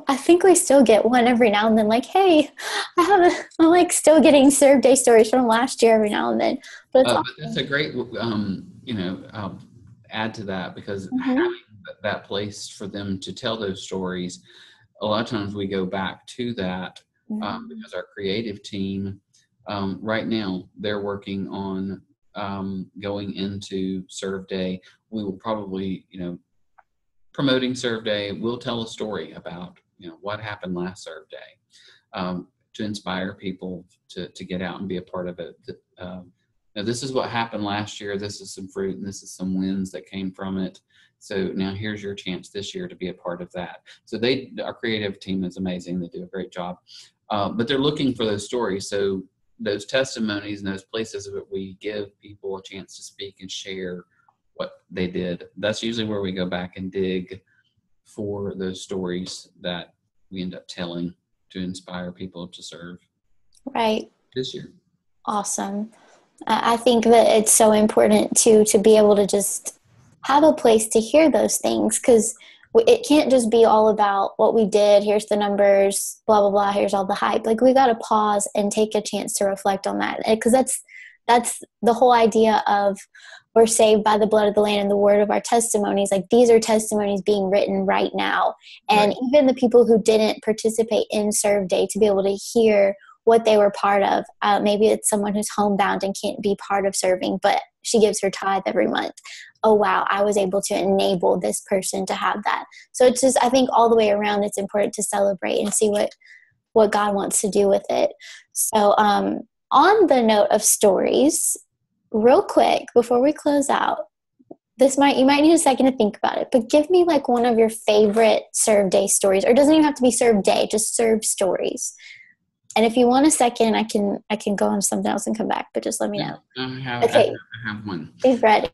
I think we still get one every now and then, like, hey, I'm like still getting Serve Day stories from last year every now and then. But that's a great, I'll add to that, because having that place for them to tell those stories, a lot of times we go back to that because our creative team, right now, they're working on going into Serve Day. We will probably, promoting Serve Day, we'll tell a story about, what happened last Serve Day, to inspire people to get out and be a part of it. Now, this is what happened last year. This is some fruit, and this is some wins that came from it. So now here's your chance this year to be a part of that. So our creative team is amazing. They do a great job. But they're looking for those stories. So those testimonies and those places that we give people a chance to speak and share what they did, that's usually where we go back and dig for those stories that we end up telling to inspire people to serve. Right. This year. Awesome. I think that it's so important to be able to just have a place to hear those things, because it can't just be all about what we did. Here's the numbers, blah, blah, blah. Here's all the hype. Like, we got to pause and take a chance to reflect on that, because that's the whole idea of we're saved by the blood of the Lamb and the word of our testimonies. Like, these are testimonies being written right now. And even the people who didn't participate in Serve Day, to be able to hear what they were part of. Maybe it's someone who's homebound and can't be part of serving, but she gives her tithe every month. Oh, wow, I was able to enable this person to have that. So it's just, I think all the way around, it's important to celebrate and see what God wants to do with it. So on the note of stories, real quick, before we close out, you might need a second to think about it, but give me like one of your favorite Serve Day stories, or it doesn't even have to be Serve Day, just Serve stories. And if you want a second, I can go on to something else and come back, but just let me know. I have one. He's ready.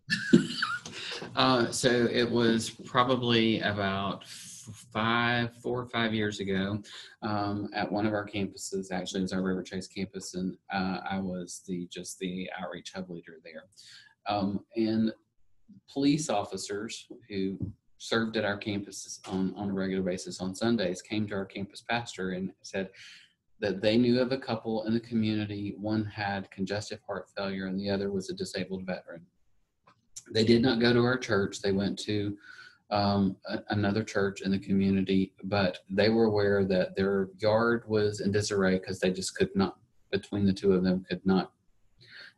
So it was probably about 4 or 5 years ago, at one of our campuses. Actually, it was our River Chase campus, and I was the outreach hub leader there. And police officers who served at our campus on a regular basis on Sundays came to our campus pastor and said that they knew of a couple in the community. One had congestive heart failure and the other was a disabled veteran. They did not go to our church. They went to another church in the community, but they were aware that their yard was in disarray because they just could not, between the two of them, could not.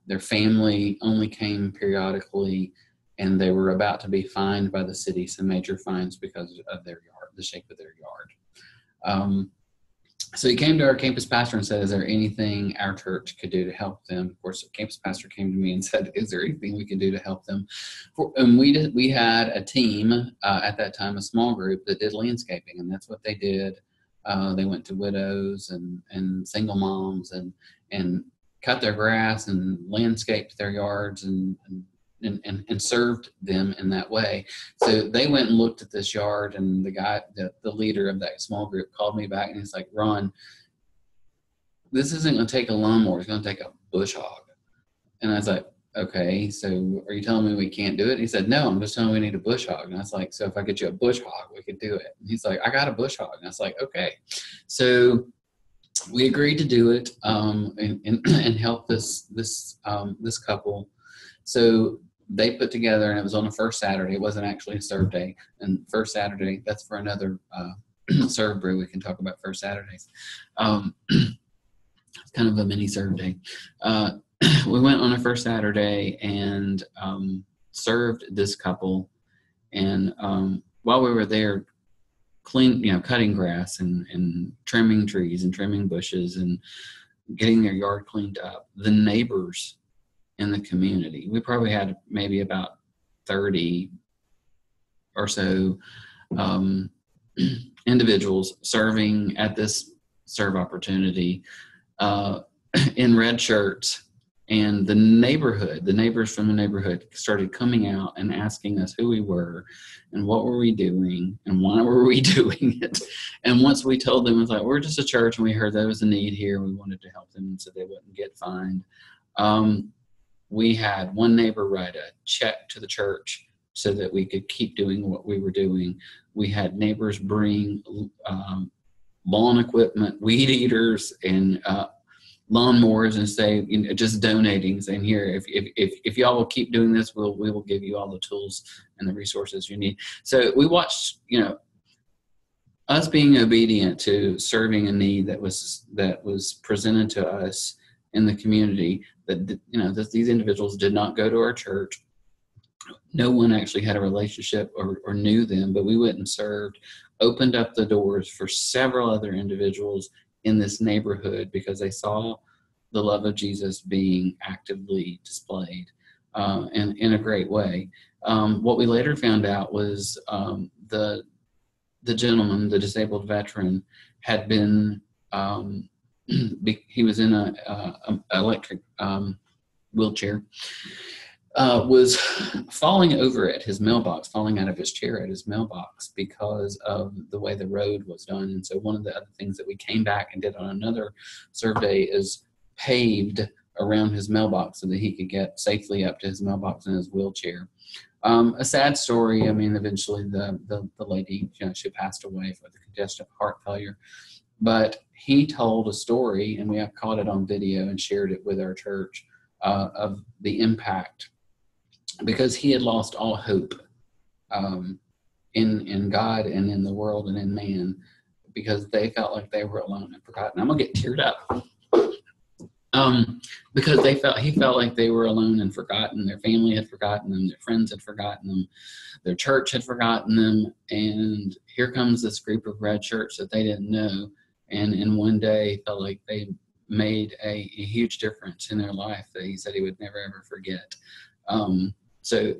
Their family only came periodically, and they were about to be fined by the city, some major fines because of their yard, the shape of their yard. So he came to our campus pastor and said, is there anything our church could do to help them? Of course, the campus pastor came to me and said, is there anything we can do to help them? And we had a team at that time, a small group that did landscaping, and that's what they did. They went to widows and single moms and cut their grass and landscaped their yards and served them in that way. So they went and looked at this yard, and the guy, the leader of that small group, called me back and he's like, Ron, this isn't going to take a lawnmower. It's going to take a bush hog. And I was like, okay, so are you telling me we can't do it? He said, no, I'm just telling you we need a bush hog. And I was like, so if I get you a bush hog, we could do it. And he's like, I got a bush hog. And I was like, okay. So we agreed to do it and help this couple. So they put together, and it was on the first Saturday. It wasn't actually a Serve Day. And first Saturday, that's for another SERVE Brew. We can talk about first Saturdays. It's kind of a mini Serve Day. We went on a first Saturday and served this couple. And while we were there, cutting grass and trimming trees and trimming bushes, and getting their yard cleaned up. The neighbors in the community. We probably had maybe about 30 or so individuals serving at this serve opportunity in red shirts. And the neighbors from the neighborhood started coming out and asking us who we were and what were we doing and why were we doing it. And once we told them, it was like, we're just a church and we heard there was a need here. We wanted to help them so they wouldn't get fined. We had one neighbor write a check to the church so that we could keep doing what we were doing. We had neighbors bring lawn equipment, weed eaters, and lawnmowers, and say, just donating, saying, here, if y'all will keep doing this, we will give you all the tools and the resources you need. So we watched, us being obedient to serving a need that was presented to us in the community. That these individuals did not go to our church. No one actually had a relationship or knew them, but we went and served, opened up the doors for several other individuals in this neighborhood because they saw the love of Jesus being actively displayed in a great way. What we later found out was the gentleman, the disabled veteran, had been he was in a electric wheelchair, was falling over at his mailbox, falling out of his chair at his mailbox because of the way the road was done. And so one of the other things that we came back and did on another serve day is paved around his mailbox so that he could get safely up to his mailbox in his wheelchair. A sad story. I mean, eventually the lady, she passed away for the congestive heart failure. But he told a story, and we have caught it on video and shared it with our church, of the impact, because he had lost all hope in God and in the world and in man, because they felt like they were alone and forgotten. I'm gonna get teared up. Because he felt like they were alone and forgotten. Their family had forgotten them. Their friends had forgotten them. Their church had forgotten them. And here comes this group of red shirts that they didn't know. And in one day felt like they made a huge difference in their life that he said he would never, ever forget. So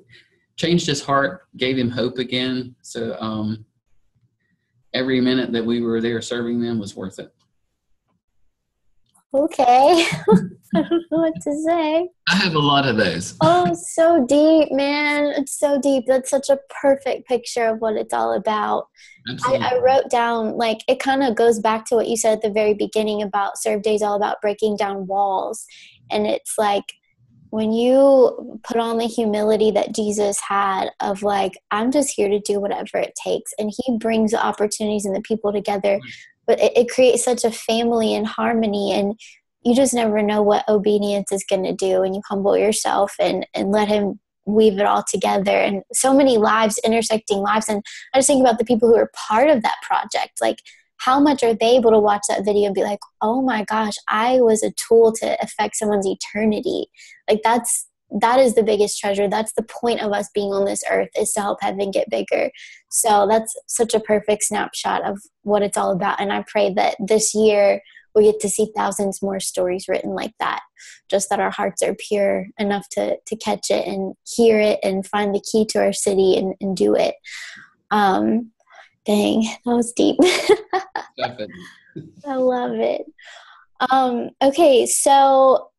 changed his heart, gave him hope again. So every minute that we were there serving them was worth it. Okay. I don't know what to say. I have a lot of those. Oh, so deep, man. It's so deep. That's such a perfect picture of what it's all about. I wrote down, it kind of goes back to what you said at the very beginning about Serve Day is all about breaking down walls. And it's like, when you put on the humility that Jesus had of I'm just here to do whatever it takes. And he brings the opportunities and the people together. But it creates such a family and harmony, and you just never know what obedience is going to do. And you humble yourself and let him weave it all together. And so many lives, intersecting lives. And I just think about the people who are part of that project. How much are they able to watch that video and be like, oh my gosh, I was a tool to affect someone's eternity. That is the biggest treasure. That's the point of us being on this earth, is to help heaven get bigger. So that's such a perfect snapshot of what it's all about. And I pray that this year we get to see thousands more stories written like that, just that our hearts are pure enough to catch it and hear it and find the key to our city and do it. Dang, that was deep. I love it. Okay, so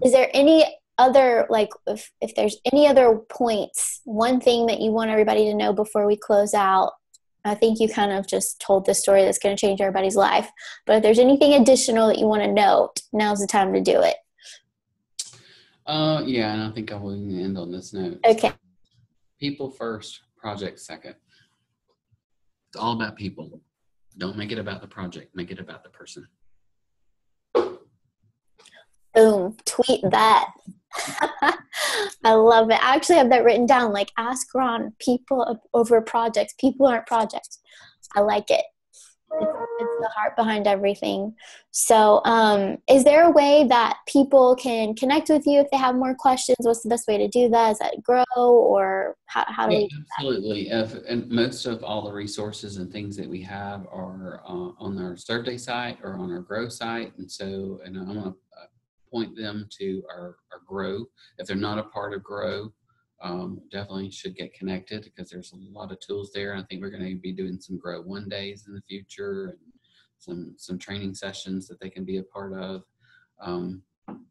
is there any other, if there's any other points, one thing that you want everybody to know before we close out? I think you kind of just told the story that's going to change everybody's life, but if there's anything additional that you want to note, now's the time to do it. Yeah, and I think I will end on this note. Okay. People first, project second. It's all about people. Don't make it about the project. Make it about the person. Boom. Tweet that. I love it. I actually have that written down. Ask Ron, people over projects. People aren't projects. I like it. It's the heart behind everything. So, is there a way that people can connect with you if they have more questions? What's the best way to do that? Is that grow, or how do Yeah, we? absolutely. And most of all the resources and things that we have are on our Serve Day site or on our Grow site. And so, and I'm going to point them to our Grow. If they're not a part of Grow, definitely should get connected because there's a lot of tools there. I think we're going to be doing some Grow 1 days in the future and some training sessions that they can be a part of. Um,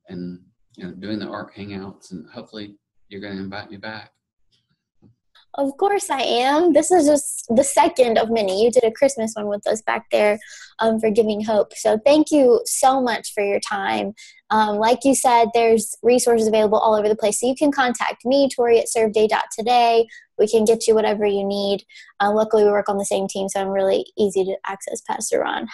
and, doing the ARC Hangouts, and hopefully you're going to invite me back. Of course I am. This is just the second of many. You did a Christmas one with us back there for Giving Hope. So thank you so much for your time. Like you said, there's resources available all over the place. So you can contact me, Tori, at serveday.today. We can get you whatever you need. Luckily, we work on the same team, so I'm really easy to access, Pastor Ron.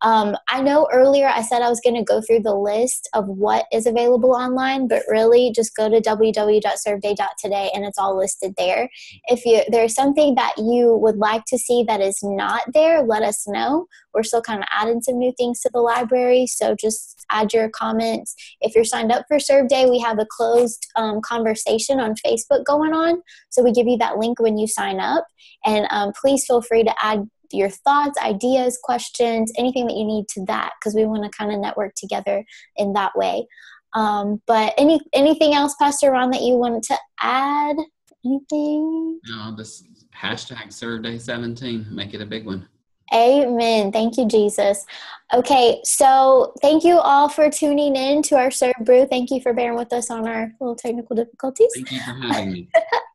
I know earlier I said I was going to go through the list of what is available online, but really just go to www.serveday.today and it's all listed there. If there's something that you would like to see that is not there, let us know. We're still kind of adding some new things to the library, so just add your comments. If you're signed up for Serve Day, we have a closed conversation on Facebook going on, so we give you that link when you sign up. And please feel free to add your thoughts, ideas, questions, anything that you need to that, because we want to kind of network together in that way. But anything else, Pastor Ron, that you wanted to add? Anything? No, just hashtag Serve Day 17. Make it a big one. Amen. Thank you, Jesus. Okay, so thank you all for tuning in to our Serve Brew. Thank you for bearing with us on our little technical difficulties. Thank you for having me.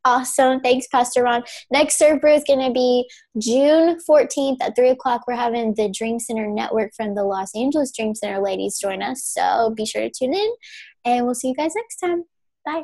Awesome. Thanks, Pastor Ron. Next Serve Brew is going to be June 14th at 3 o'clock. We're having the Dream Center Network from the Los Angeles Dream Center ladies join us. So be sure to tune in, and we'll see you guys next time. Bye.